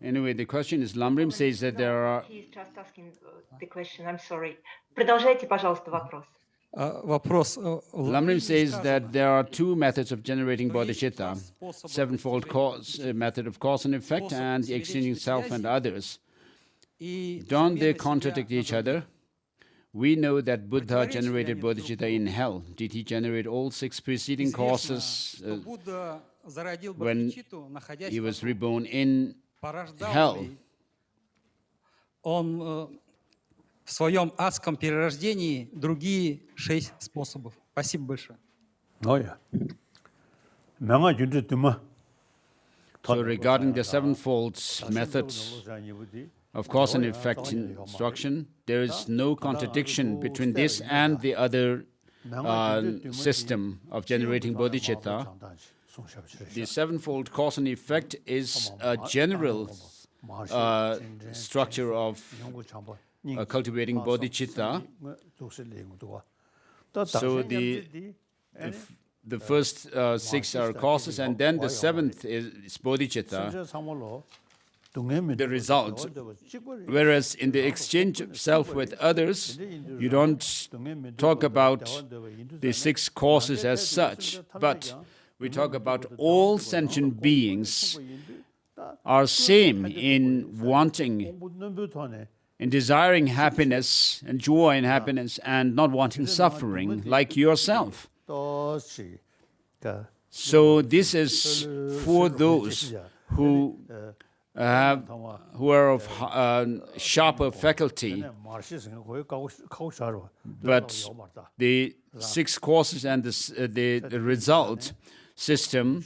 Speaker 4: Anyway, the question is, Lamrim says that there are...
Speaker 6: He's just asking the question, I'm sorry. Продолжайте, пожалуйста, вопрос.
Speaker 7: Вопрос.
Speaker 4: Lamrim says that there are two methods of generating bodhicitta, sevenfold cause, method of cause and effect, and the exchanging self and others. Don't they contradict each other? We know that Buddha generated bodhicitta in hell. Did he generate all six preceding causes when he was reborn in hell?
Speaker 7: Он в своем адском перерождении другие 6 способов. Спасибо большое.
Speaker 4: So regarding the sevenfold methods of cause and effect instruction, there is no contradiction between this and the other system of generating bodhicitta. The sevenfold cause and effect is a general structure of cultivating bodhicitta. So the first 6 are causes, and then the 7th is bodhicitta, the result. Whereas in the exchange of self with others, you don't talk about the 6 causes as such, but we talk about all sentient beings are same in wanting, in desiring happiness and joy and happiness and not wanting suffering, like yourself. So this is for those who are of sharper faculty, but the 6 causes and the result system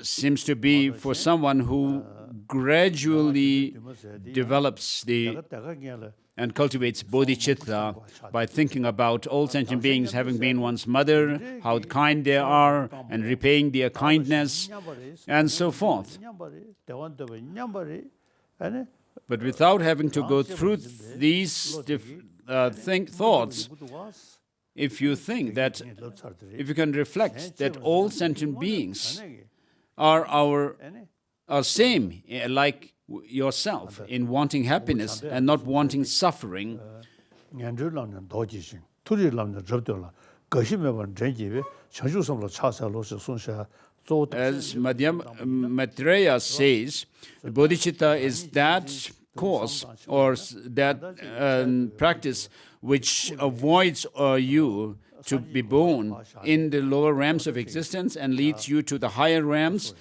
Speaker 4: seems to be for someone who gradually develops and cultivates bodhicitta by thinking about all sentient beings having been one's mother, how kind they are, and repaying their kindness, and so forth. But without having to go through these thoughts, if you think that, if you can reflect that all sentient beings are same, like yourself, in wanting happiness and not wanting suffering,
Speaker 5: 년주라는 도지신 투리라는 접도라 거심에번 전기에 전주성으로 차사로서 손샤
Speaker 4: as Maitreya says, Bodhichitta is that cause or that practice which avoids you to be born in the lower realms of existence and leads you to the higher realms,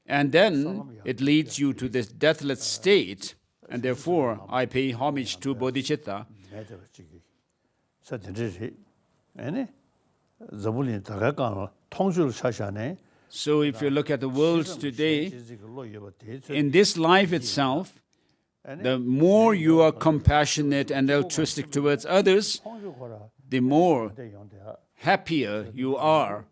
Speaker 4: and then it leads you to this deathless state. And therefore, I pay homage to Bodhichitta. So if you look at the world today, in this life itself, the more you are compassionate and altruistic towards others, the more happier you are.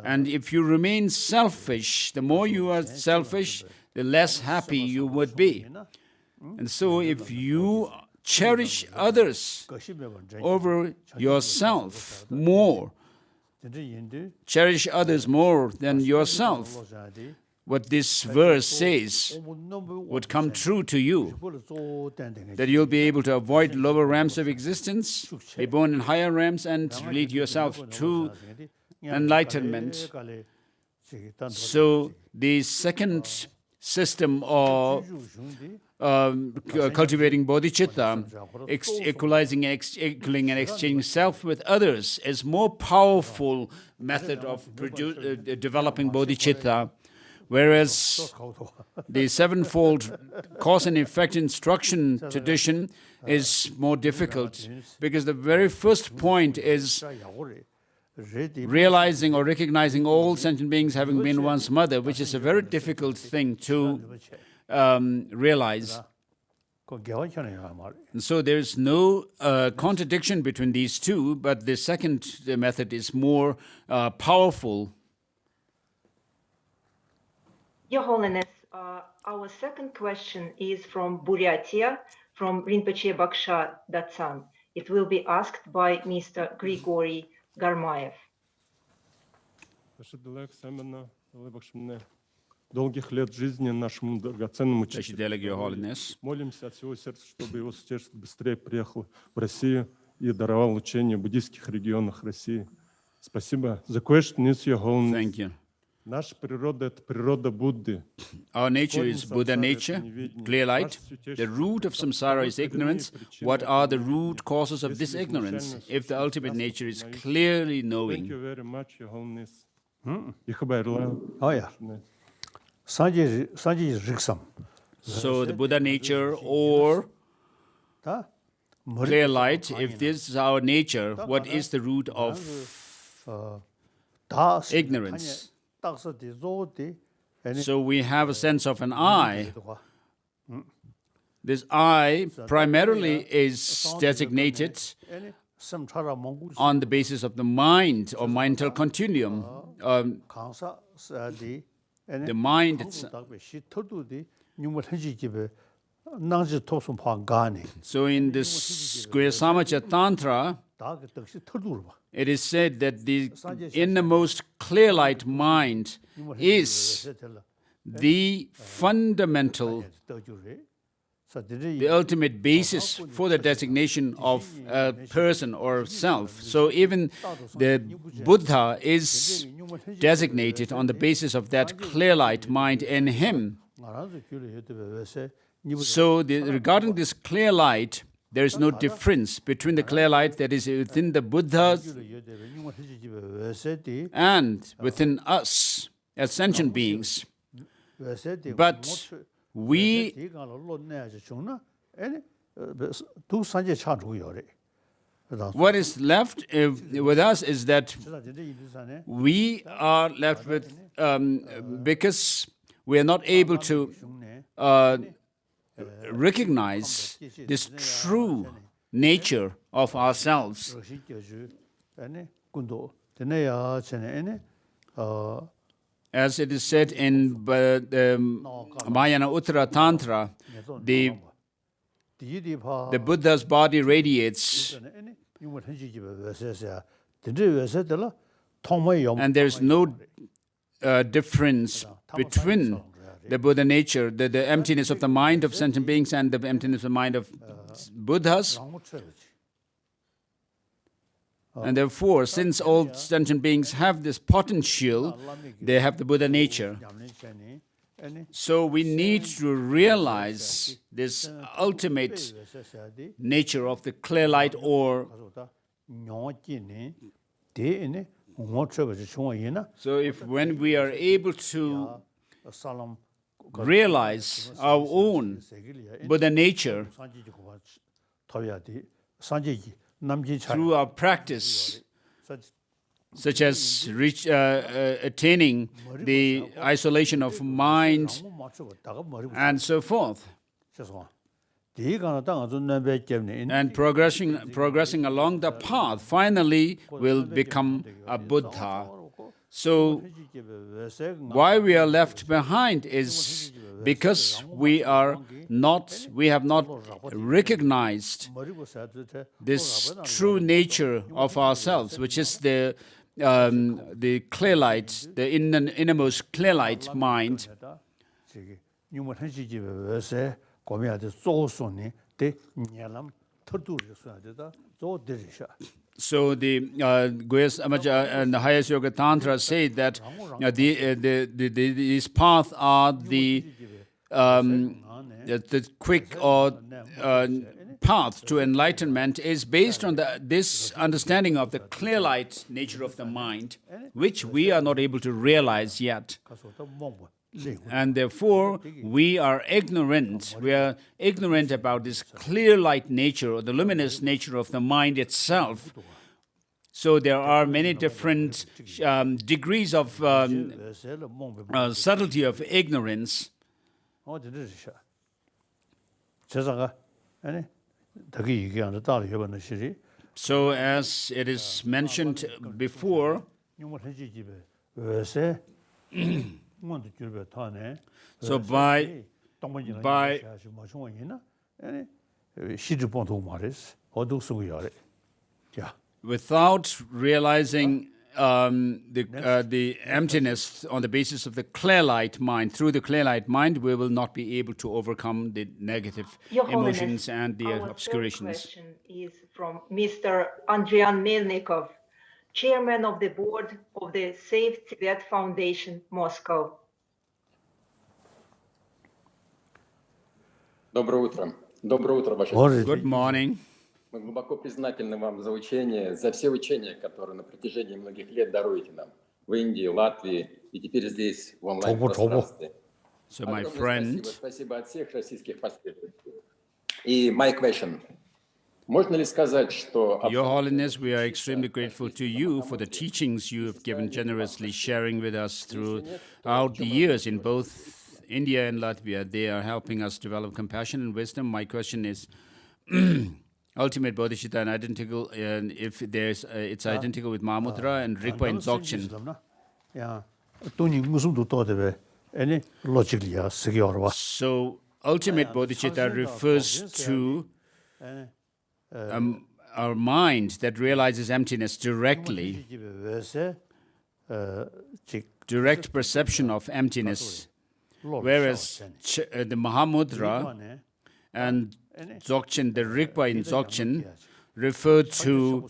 Speaker 4: And if you remain selfish, the more you are selfish, the less happy you would be. And so if you cherish others over yourself more, cherish others more than yourself, what this verse says would come true to you, that you'll be able to avoid lower realms of existence, be born in higher realms, and lead yourself to enlightenment. So the second system of cultivating bodhicitta, equalizing, equaling and exchanging self with others, is more powerful method of developing bodhicitta, whereas the sevenfold cause and effect instruction tradition is more difficult, because the very first point is realizing or recognizing all sentient beings having been one's mother, which is a very difficult thing to realize. And so there is no contradiction between these two, but the second method is more powerful.
Speaker 6: Your Holiness, our second question is from Buryatia, from Rinpoche Baksha Datsan. It will be asked by Mr. Grigory Garmaev.
Speaker 8: Долгих лет жизни нашему драгоценному
Speaker 4: Your
Speaker 8: учителю.
Speaker 4: Holiness.
Speaker 8: Молимся от всего сердца, чтобы его святейшество быстрее приехал в Россию и даровал учение в буддийских регионах России. Спасибо. The question is, Your Holiness.
Speaker 4: Thank you.
Speaker 8: Наша природа — это природа Будды.
Speaker 4: Our nature is Buddha nature, clear light. The root of samsara is ignorance. What are the root causes of this ignorance? If the ultimate nature is clearly
Speaker 8: Thank
Speaker 4: knowing.
Speaker 8: you very much, Your Holiness. Ихабайрла.
Speaker 5: Oh yeah. Sanji Riksam.
Speaker 4: So the Buddha nature or clear light, if this is our nature, what is the root of ignorance? So we have a sense of an I. This I primarily is designated on the basis of the mind or mental continuum. The mind itself. So in this Guhyasamacha Tantra, it is said that the innermost clear light mind is the fundamental, the ultimate basis for the designation of a person or self. So even the Buddha is designated on the basis of that clear light mind in him. So regarding this clear light, there is no difference between the clear light that is within the Buddha and within us as sentient beings. But we what is left with us is that we are left with, because we are not able to recognize this true nature of ourselves. As it is said in Mahayana Uttara Tantra, the Buddha's body radiates And there's no difference between the Buddha nature, the emptiness of the mind of sentient beings and the emptiness of the mind of Buddhas. And therefore, since all sentient beings have this potential, they have the Buddha nature. So we need to realize this ultimate nature of the clear light or. So if when we are able to realize our own Buddha nature through our practice, such as attaining the isolation of mind and so forth, and progressing along the path, finally will become a Buddha. So why we are left behind is because we have not recognized this true nature of ourselves, which is the clear light, the innermost clear light mind. So the Goyas Amaja and the highest Yoga Tantra say that these paths are the quick or path to enlightenment is based on this understanding of the clear light nature of the mind, which we are not able to realize yet. And therefore, we are ignorant. We are ignorant about this clear light nature or the luminous nature of the mind itself. So there are many different degrees of subtlety of ignorance. So as it is mentioned before, so by without realizing the emptiness on the basis of the clear light mind, through the clear light mind, we will not be able to overcome the negative emotions and the obscurations.
Speaker 6: Our third question is from Mr. Andrian Melnikov, Chairman of the Board of the Save Tibet Foundation, Moscow.
Speaker 9: Доброе утро. Доброе утро, Ваше Святейшество.
Speaker 4: Good morning.
Speaker 9: Мы глубоко признательны вам за учение, за все учения, которые на протяжении многих лет даруете нам в Индии, Латвии и теперь здесь, в онлайн-пространстве.
Speaker 4: So, my friend,
Speaker 9: спасибо от всех российских последователей. И my question. Можно ли сказать, что...
Speaker 4: Your Holiness, we are extremely grateful to you for the teachings you have given generously, sharing with us throughout the years in both India and Latvia. They are helping us develop compassion and wisdom. My question is, ultimate Bodhichitta and identical, if there's, it's identical with Mahamudra and Rigpa in Dzogchen. So, ultimate Bodhichitta refers to our mind that realizes emptiness directly, direct perception of emptiness, whereas the Mahamudra and Dzogchen, the Rigpa in Dzogchen, refer to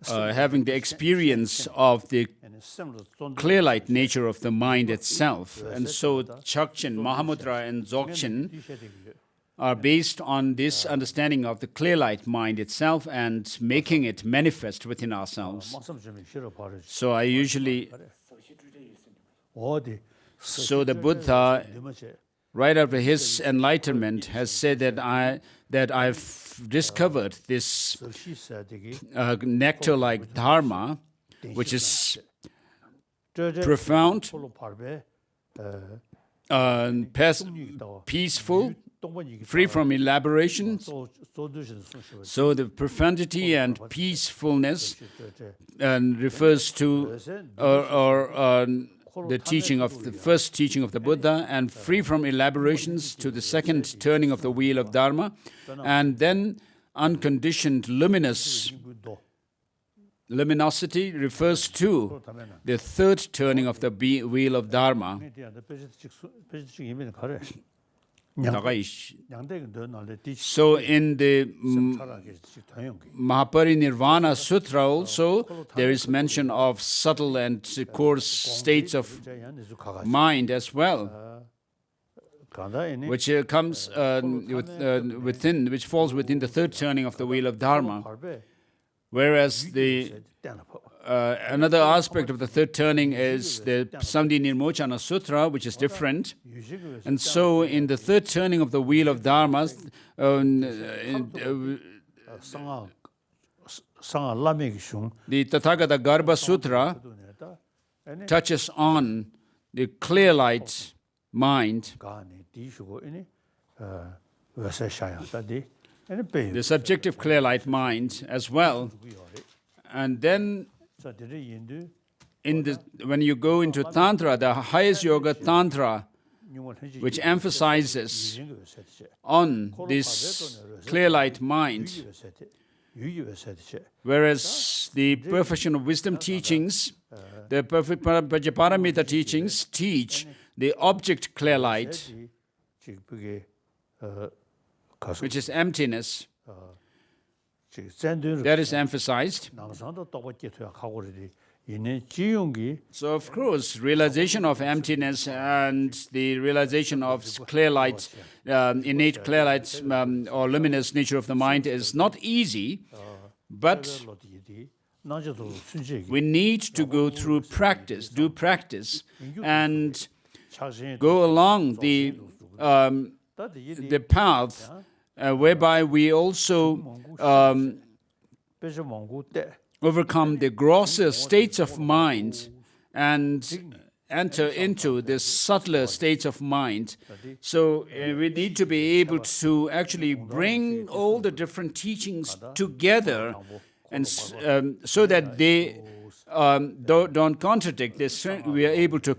Speaker 4: having the experience of the clear light nature of the mind itself. And so Chakchen, Mahamudra and Dzogchen are based on this understanding of the clear light mind itself and making it manifest within ourselves. So I usually... So the Buddha, right after his enlightenment, has said that I've discovered this nectar-like dharma, which is profound, peaceful, free from elaboration. So the profundity and peacefulness refers to the teaching of the first teaching of the Buddha, and free from elaborations to the second turning of the wheel of Dharma, and then unconditioned luminosity refers to the third turning of the wheel of Dharma. So in the Mahaparinirvana Sutra also, there is mention of subtle and coarse states of mind as well, which comes which falls within the third turning of the wheel of Dharma. Whereas the another aspect of the third turning is the Samdhi Nirmochana Sutra, which is different. And so in the third turning of the wheel of Dharma, the Tathagata Garbha Sutra touches on the clear light mind, the subjective clear light mind as well. And then when you go into Tantra, the highest yoga Tantra, which emphasizes on this clear light mind, whereas the perfection of wisdom teachings, the perfect Paramita teachings teach the object clear light, which is emptiness. That is emphasized. So, of course, realization of emptiness and the realization of clear light, innate clear light or luminous nature of the mind is not easy, but we need to go through practice, do practice, and go along the path whereby we also overcome the grosser states of mind and enter into the subtler states of mind. So we need to be able to actually bring all the different teachings together, and so that they don't contradict. We are able to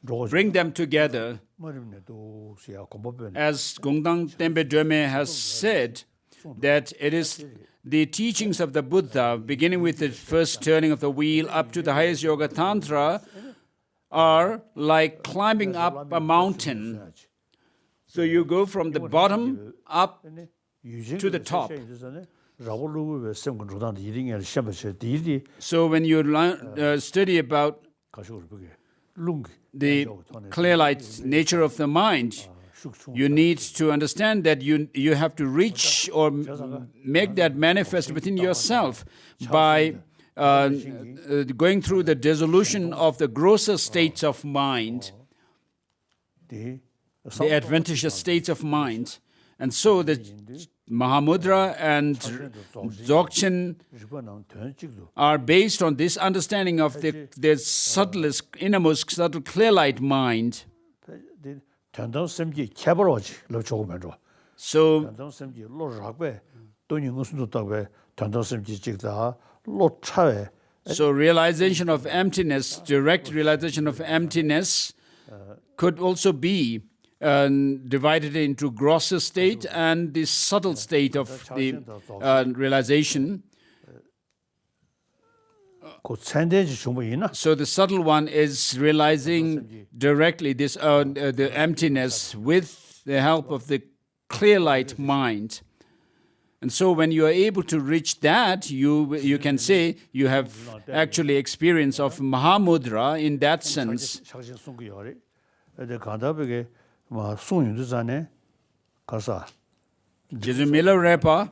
Speaker 4: bring them together. As Gongdang Tembe Döme has said, that it is the teachings of the Buddha, beginning with the first turning of the wheel up to the highest Yoga Tantra, are like climbing up a mountain. So you go from the bottom up to the top. So when you study about the clear light nature of the mind, you need to understand that you have to reach or make that manifest within yourself by going through the dissolution of the grosser states of mind, the adventitious states of mind. And so the Mahamudra and Dzogchen are based on this understanding of the subtlest, innermost subtle clear light mind. So realization of emptiness, direct realization of emptiness, could also be divided into grosser state and the subtle state of the realization. So the subtle one is realizing directly this the emptiness with the help of the clear light mind. And so when you are able to reach that, you can say you have actually experience of Mahamudra in that sense. Jesu Miller Repa,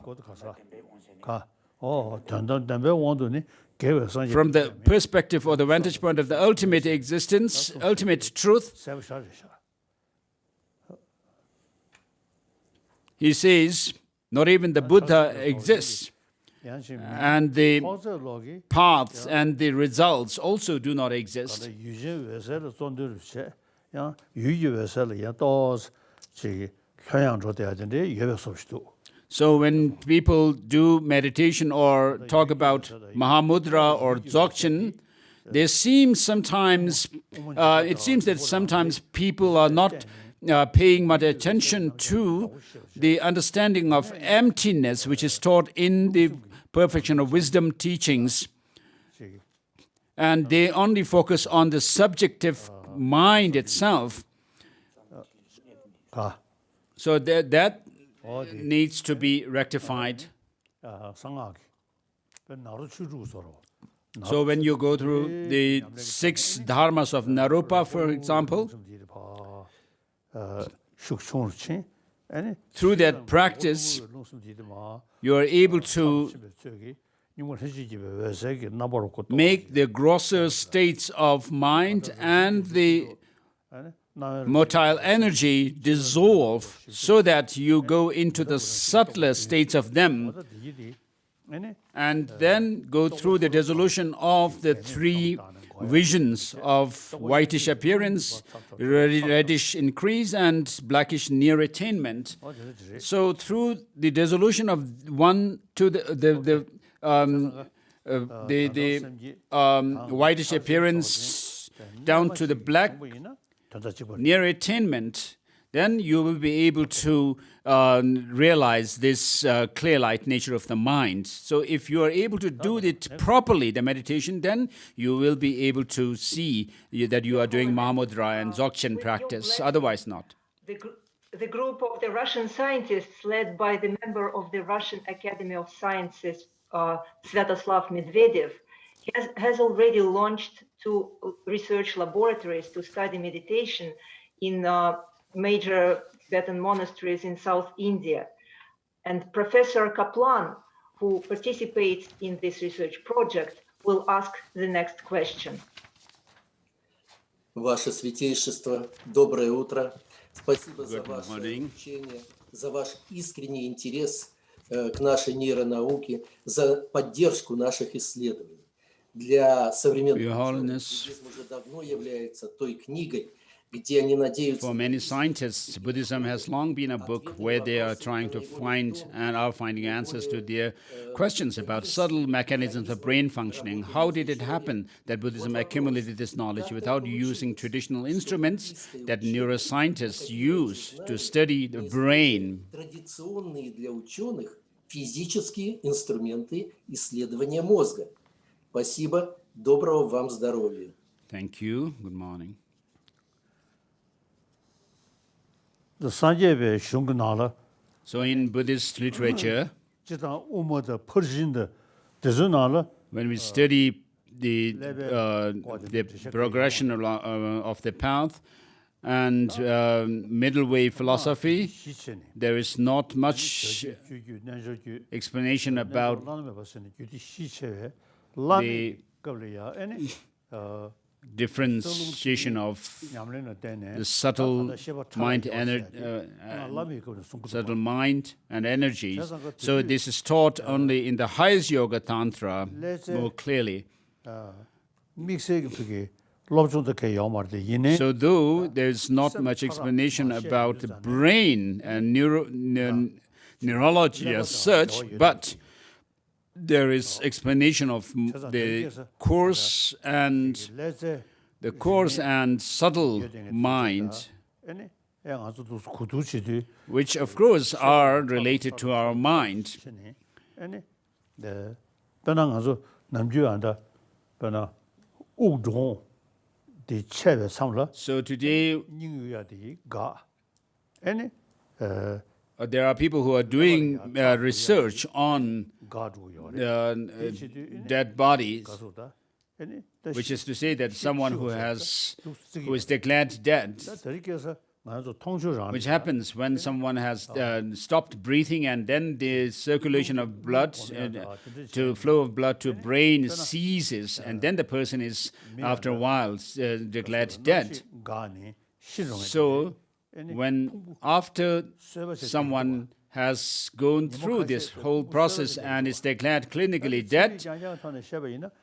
Speaker 4: from the perspective or the vantage point of the ultimate existence, ultimate truth, he says, not even the Buddha exists, and the paths and the results also do not exist. So when people do meditation or talk about Mahamudra or Dzogchen, there seems sometimes, it seems that sometimes people are not paying much attention to the understanding of emptiness, which is taught in the Perfection of Wisdom teachings. And they only focus on the subjective mind itself. So that needs to be rectified. So when you go through the 6 dharmas of Narupa, for example, through that practice, you are able to make the grosser states of mind and the motile energy dissolve so that you go into the subtler states of them and then go through the dissolution of the 3 visions of whitish appearance, reddish increase, and blackish near attainment. So through the dissolution of one to the whitish appearance down to the black near attainment, then you will be able to realize this clear light nature of the mind. So if you are able to do it properly, the meditation, then you will be able to see that you are doing Mahamudra and Dzogchen practice, otherwise not.
Speaker 6: The group of the Russian scientists led by the member of the Russian Academy of Sciences, Svyatoslav Medvedev, has already launched 2 research laboratories to study meditation in major Tibetan monasteries in South India. And Professor Kaplan, who participates in this research project, will ask the next question.
Speaker 10: Ваше Святейшество, доброе утро. Спасибо за ваше учение, за ваш искренний интерес к нашей нейронауке, за поддержку наших исследований. Для современного буддизм уже давно является той книгой, где они надеются.
Speaker 4: For many scientists, Buddhism has long been a book where they are trying to find and are finding answers to their questions about subtle mechanisms of brain functioning. How did it happen that Buddhism accumulated this knowledge without using traditional instruments that neuroscientists use to study the brain?
Speaker 10: Традиционные для ученых физические инструменты исследования мозга. Спасибо. Доброго вам здоровья.
Speaker 4: Thank you. Good morning. So in Buddhist literature, when we study the progression of the path and middle way philosophy, there is not much explanation about the differentiation of the subtle mind and energies. So this is taught only in the highest yoga tantra more clearly. So though there's not much explanation about the brain and neurology as such, but there is explanation of the coarse and subtle mind, which of course are related to our mind. So today, there are people who are doing research on dead bodies, which is to say that someone who is declared dead, which happens when someone has stopped breathing and then the circulation of blood to flow of blood to brain ceases, and then the person is after a while declared dead. So when after someone has gone through this whole process and is declared clinically dead,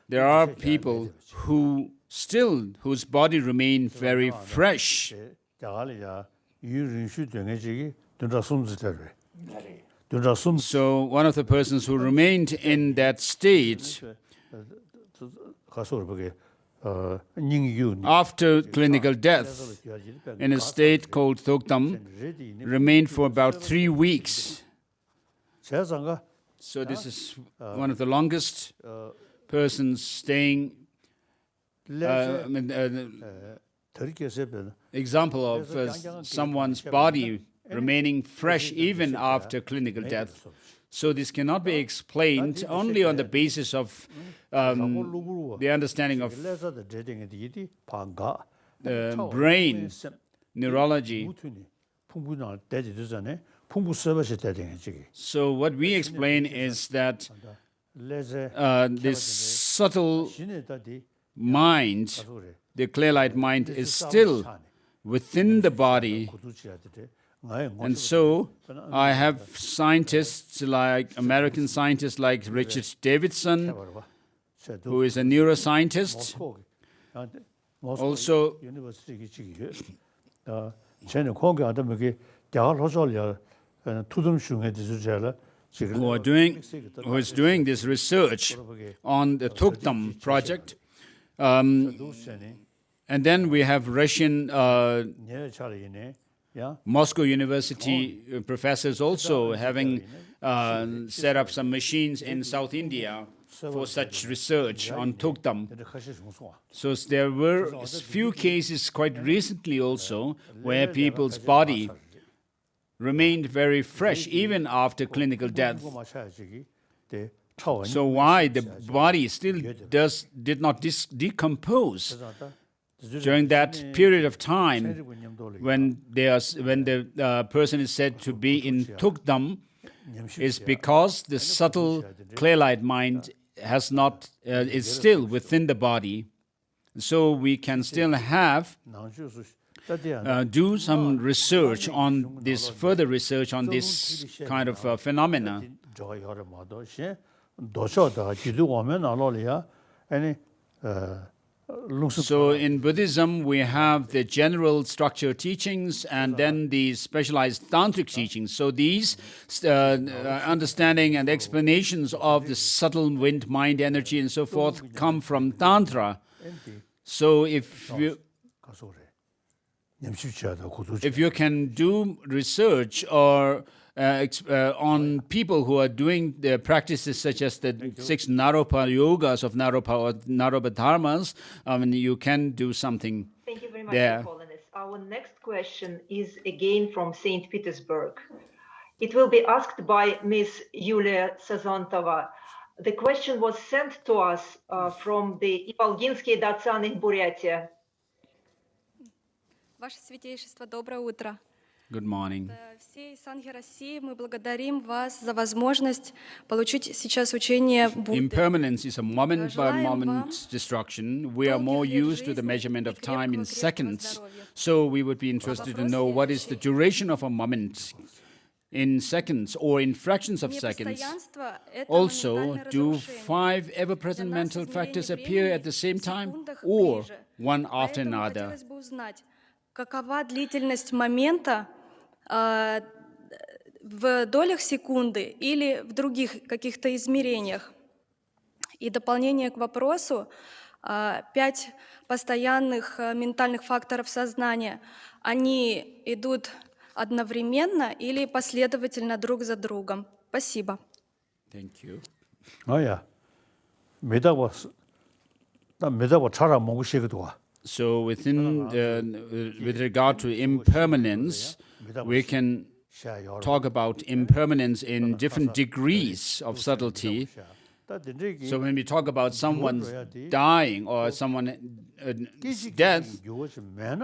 Speaker 4: there are people whose body remain very fresh. So one of the persons who remained in that state after clinical death, in a state called Thoktam, remained for about 3 weeks. So this is one of the longest persons staying. Example of someone's body remaining fresh even after clinical death. So this cannot be explained only on the basis of the understanding of brain, neurology. So what we explain is that this subtle mind, the clear-light mind, is still within the body. And so I have scientists like American scientists like Richard Davidson, who is a neuroscientist. Also, who is doing this research on the Thuktam project. And then we have Russian Moscow University professors also having set up some machines in South India for such research on Thuktam. So there were a few cases quite recently also where people's body remained very fresh even after clinical death. So why the body still did not decompose during that period of time when the person is said to be in Thuktam is because the subtle clear-light mind has not is still within the body. So we can still have do some research on this, further research on this kind of phenomena. So in Buddhism, we have the general structure teachings and then the specialized tantric teachings. So these understanding and explanations of the subtle wind, mind, energy, and so forth come from Tantra. So if you can do research or on people who are doing the practices such as the 6 Naropa yogas of Naropa or Naropa dharmas, you can do something.
Speaker 6: Thank you very much,
Speaker 4: there.
Speaker 6: Your Holiness. Our next question is again from St. Petersburg. It will be asked by Ms. Yulia Sazantova. The question was sent to us from the Ivalginsky Datsan in Buryatia.
Speaker 11: Ваше Святейшество, доброе утро.
Speaker 4: Good morning.
Speaker 11: Всей Санхи России мы благодарим вас за возможность получить сейчас учение Будды.
Speaker 4: Impermanence is a moment-by-moment destruction. We are more used to the measurement of time in seconds. So we would be interested to know what is the duration of a moment in seconds or in fractions of seconds. Also, do 5 ever-present mental factors appear at the same time or one after another?
Speaker 11: Какова длительность момента в долях секунды или в других каких-то измерениях? И дополнение к вопросу, 5 постоянных ментальных факторов сознания, они идут одновременно или последовательно друг за другом? Спасибо.
Speaker 4: Thank you. So within, with regard to impermanence, we can talk about impermanence in different degrees of subtlety. So when we talk about someone's dying or someone's death,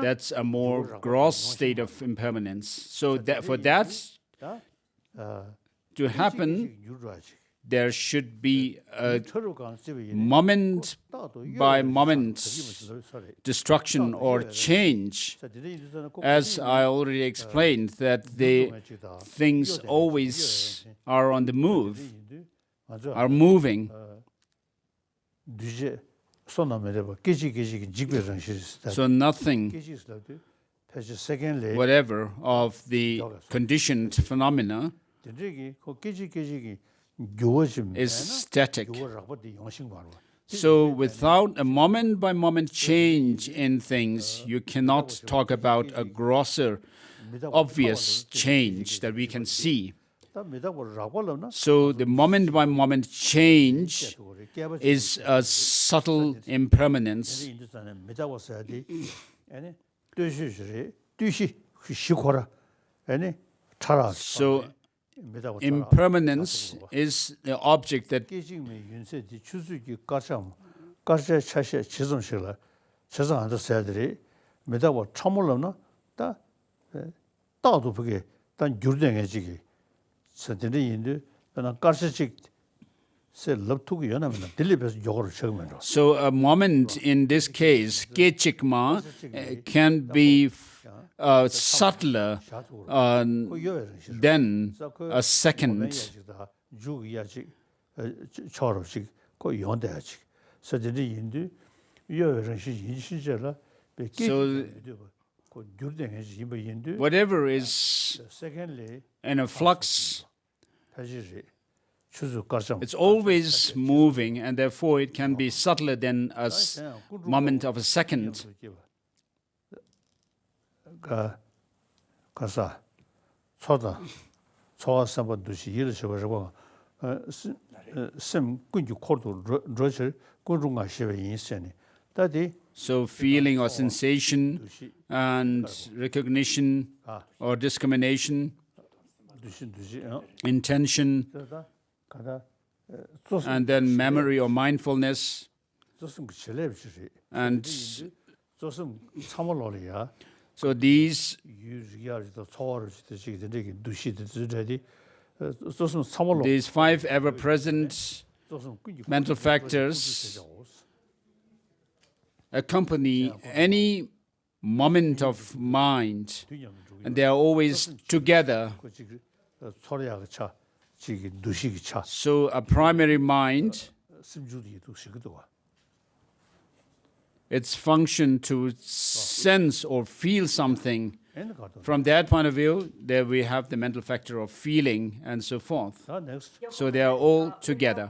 Speaker 4: that's a more gross state of impermanence. So that, for that to happen, there should be a moment-by-moment destruction or change. As I already explained, that the things always are on the move, are moving. So nothing, whatever, of the conditioned phenomena is static. So without a moment-by-moment change in things, you cannot talk about a grosser, obvious change that we can see. So the moment-by-moment change is a subtle impermanence. So impermanence is the object that so a moment in this case, Kechikma, can be subtler than a second. So whatever is in a flux, it's always moving, and therefore it can be subtler than a moment of a second. So feeling or sensation and recognition or discrimination, intention, and then memory or mindfulness, and so these 5 ever-present mental factors accompany any moment of mind, and they are always together. So a primary mind, its function to sense or feel something. From that point of view, there we have the mental factor of feeling and so forth. So they are all together.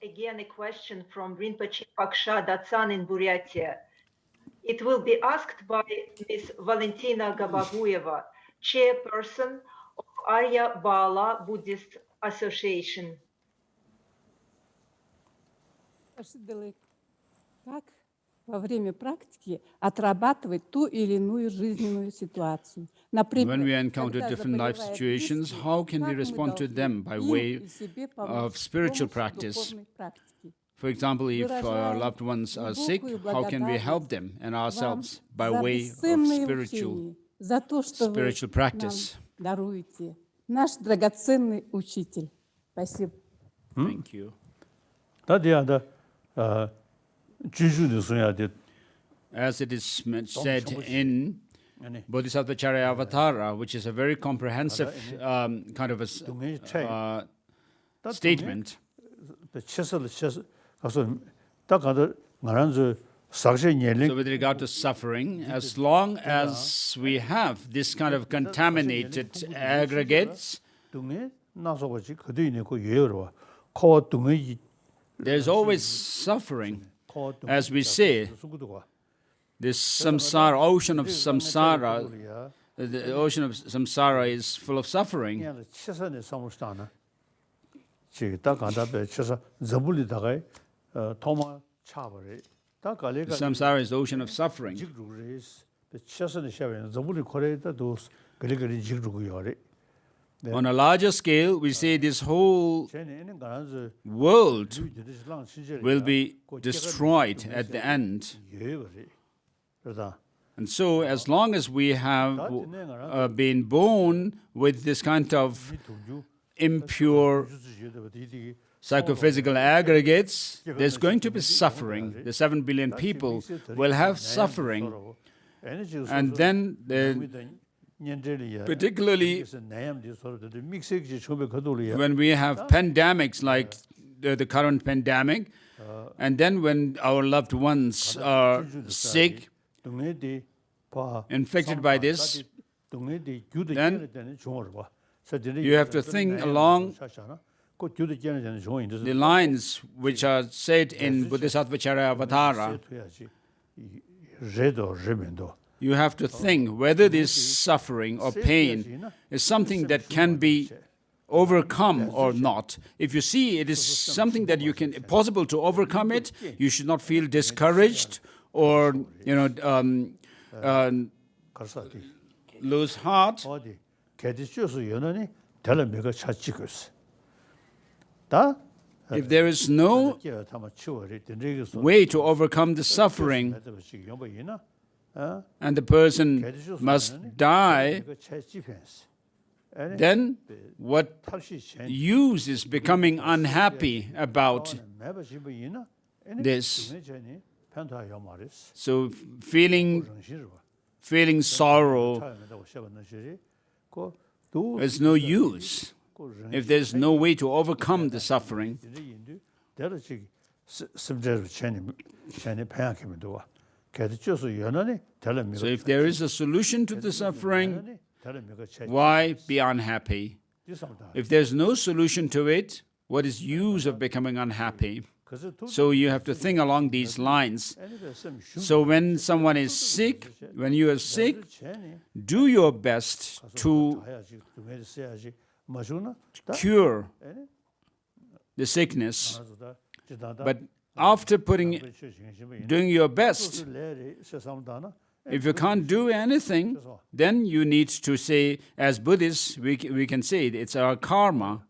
Speaker 6: Again, a question from Rinpoche Paksha Datsan in Buryatia. It will be asked by Ms. Valentina Gabagueva, chairperson of Arya Bala Buddhist Association.
Speaker 12: Как во время практики отрабатывать ту или иную жизненную ситуацию?
Speaker 4: When we encounter different life situations, how can we respond to them by way of spiritual practice? For example, if our loved ones are sick, how can we help them and ourselves by way of spiritual practice?
Speaker 12: Наш драгоценный учитель. Спасибо.
Speaker 4: Thank you. As it is said in Bodhisattva Charyavatara, which is a very comprehensive kind of a statement. So with regard to suffering, as long as we have this kind of contaminated aggregates, there's always suffering. As we say, this samsara, ocean of samsara, the ocean of samsara is full of suffering. Samsara is the ocean of suffering. On a larger scale, we say this whole world will be destroyed at the end. And so, as long as we have been born with this kind of impure psychophysical aggregates, there's going to be suffering. The 7 billion people will have suffering. And then, particularly when we have pandemics like the current pandemic, and then when our loved ones are sick, infected by this, then You have to think along the lines which are said in Bodhisattva Avatara. You have to think whether this suffering or pain is something that can be overcome or not. If you see it is something that you can possible to overcome it, you should not feel discouraged or lose heart. If there is no way to overcome the suffering, and the person must die, then what use is becoming unhappy about this? So feeling sorrow is no use if there's no way to overcome the suffering. So if there is a solution to the suffering, why be unhappy? If there's no solution to it, what is use of becoming unhappy? So you have to think along these lines. So when someone is sick, when you are sick, do your best to cure the sickness. But after doing your best, if you can't do anything, then you need to say, as Buddhists, we can say it's our karma.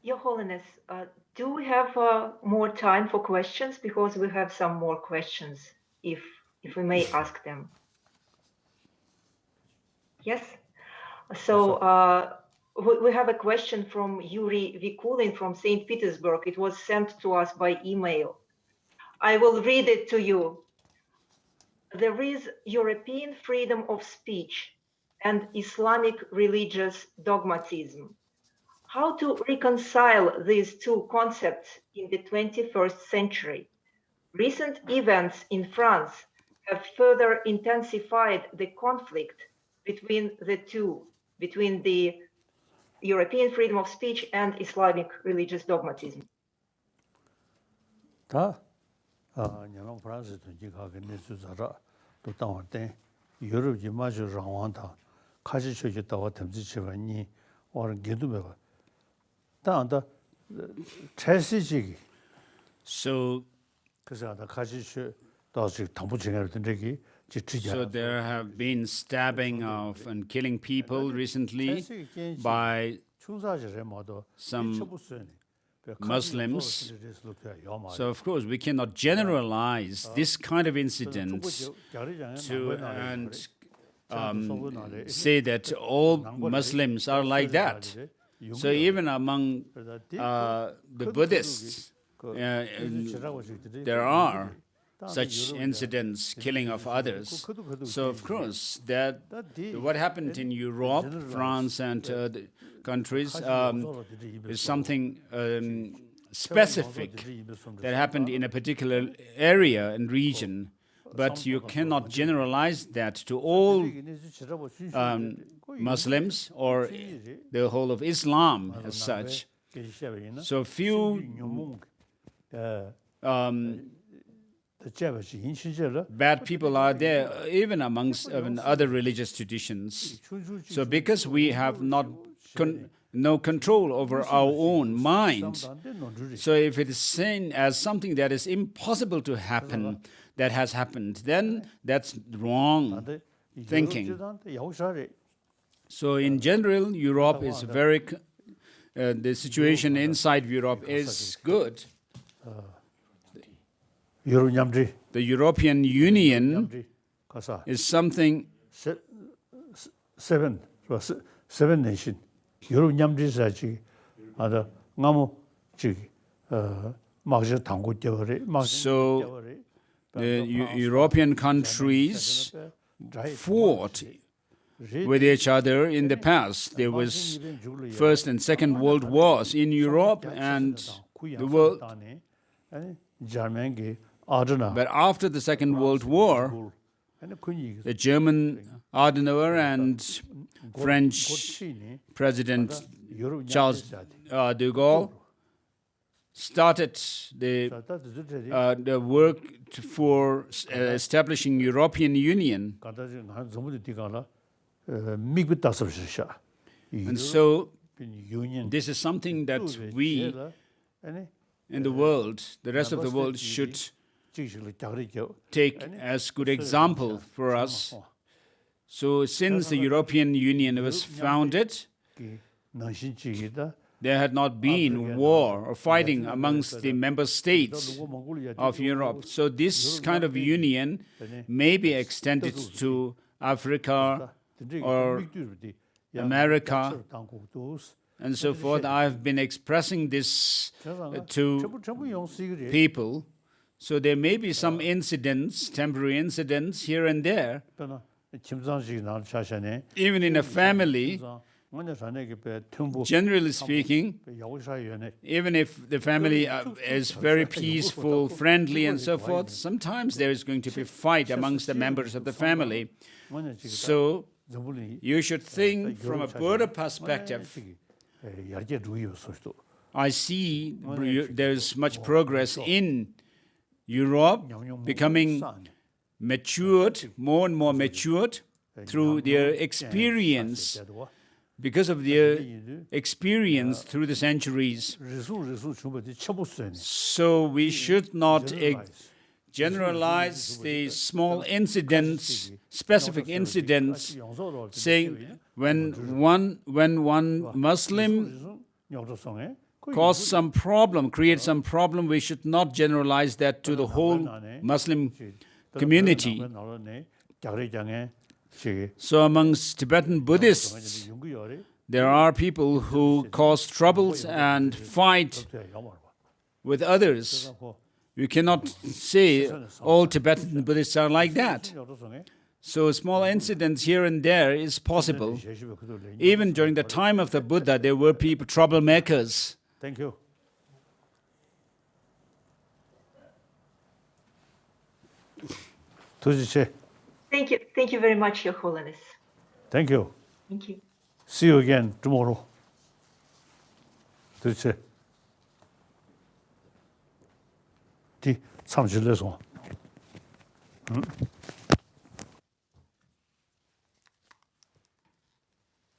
Speaker 6: Your Holiness, do we have more time for questions? Because we have some more questions, if we may ask them. Yes? So we have a question from Yuri Vikulin from St. Petersburg. It was sent to us by email. I will read it to you. There is European freedom of speech and Islamic religious dogmatism. How to reconcile these two concepts in the 21st century? Recent events in France have further intensified the conflict between the two, between the European freedom of speech and Islamic religious dogmatism.
Speaker 4: So there have been stabbing of and killing people recently by some Muslims. So of course we cannot generalize this kind of incidents and say that all Muslims are like that. So even among the Buddhists, there are such incidents, killing of others. So of course that what happened in Europe, France and the countries is something specific that happened in a particular area and region. But you cannot generalize that to all Muslims or the whole of Islam as such. So few bad people are there, even amongst other religious traditions. So because we have no control over our own mind, so if it is seen as something that is impossible to happen, that has happened, then that's wrong thinking. So in general, Europe is the situation inside Europe is good. The European Union is something.
Speaker 5: Seven nations. Europe
Speaker 4: So the European countries fought with each other in the past. There was First and Second World Wars in Europe and the world. But after the Second World War, the German Adenauer and French President Charles de Gaulle started the work for establishing European Union. And so this is something that we in the world, the rest of the world, should take as good example for us. So since the European Union was founded, there had not been war or fighting amongst the member states of Europe. So this kind of union may be extended to Africa or America and so forth. I've been expressing this to people. So there may be some incidents, temporary incidents here and there. Even in a family, generally speaking, even if the family is very peaceful, friendly, and so forth, sometimes there is going to be a fight amongst the members of the family. So you should think from a broader perspective. I see there's much progress in Europe becoming matured, more and more matured through their experience, because of their experience through the centuries. So we should not generalize the small incidents, specific incidents, saying when one Muslim cause some problem, create some problem, we should not generalize that to the whole Muslim community. So amongst Tibetan Buddhists, there are people who cause troubles and fight with others. We cannot say all Tibetan Buddhists are like that. So small incidents here and there is possible. Even during the time of the Buddha, there were people, troublemakers.
Speaker 5: Thank you.
Speaker 6: Thank you very much, Your Holiness.
Speaker 5: Thank you.
Speaker 6: Thank you.
Speaker 5: See you again tomorrow. 도대체 디 참질래서. 응?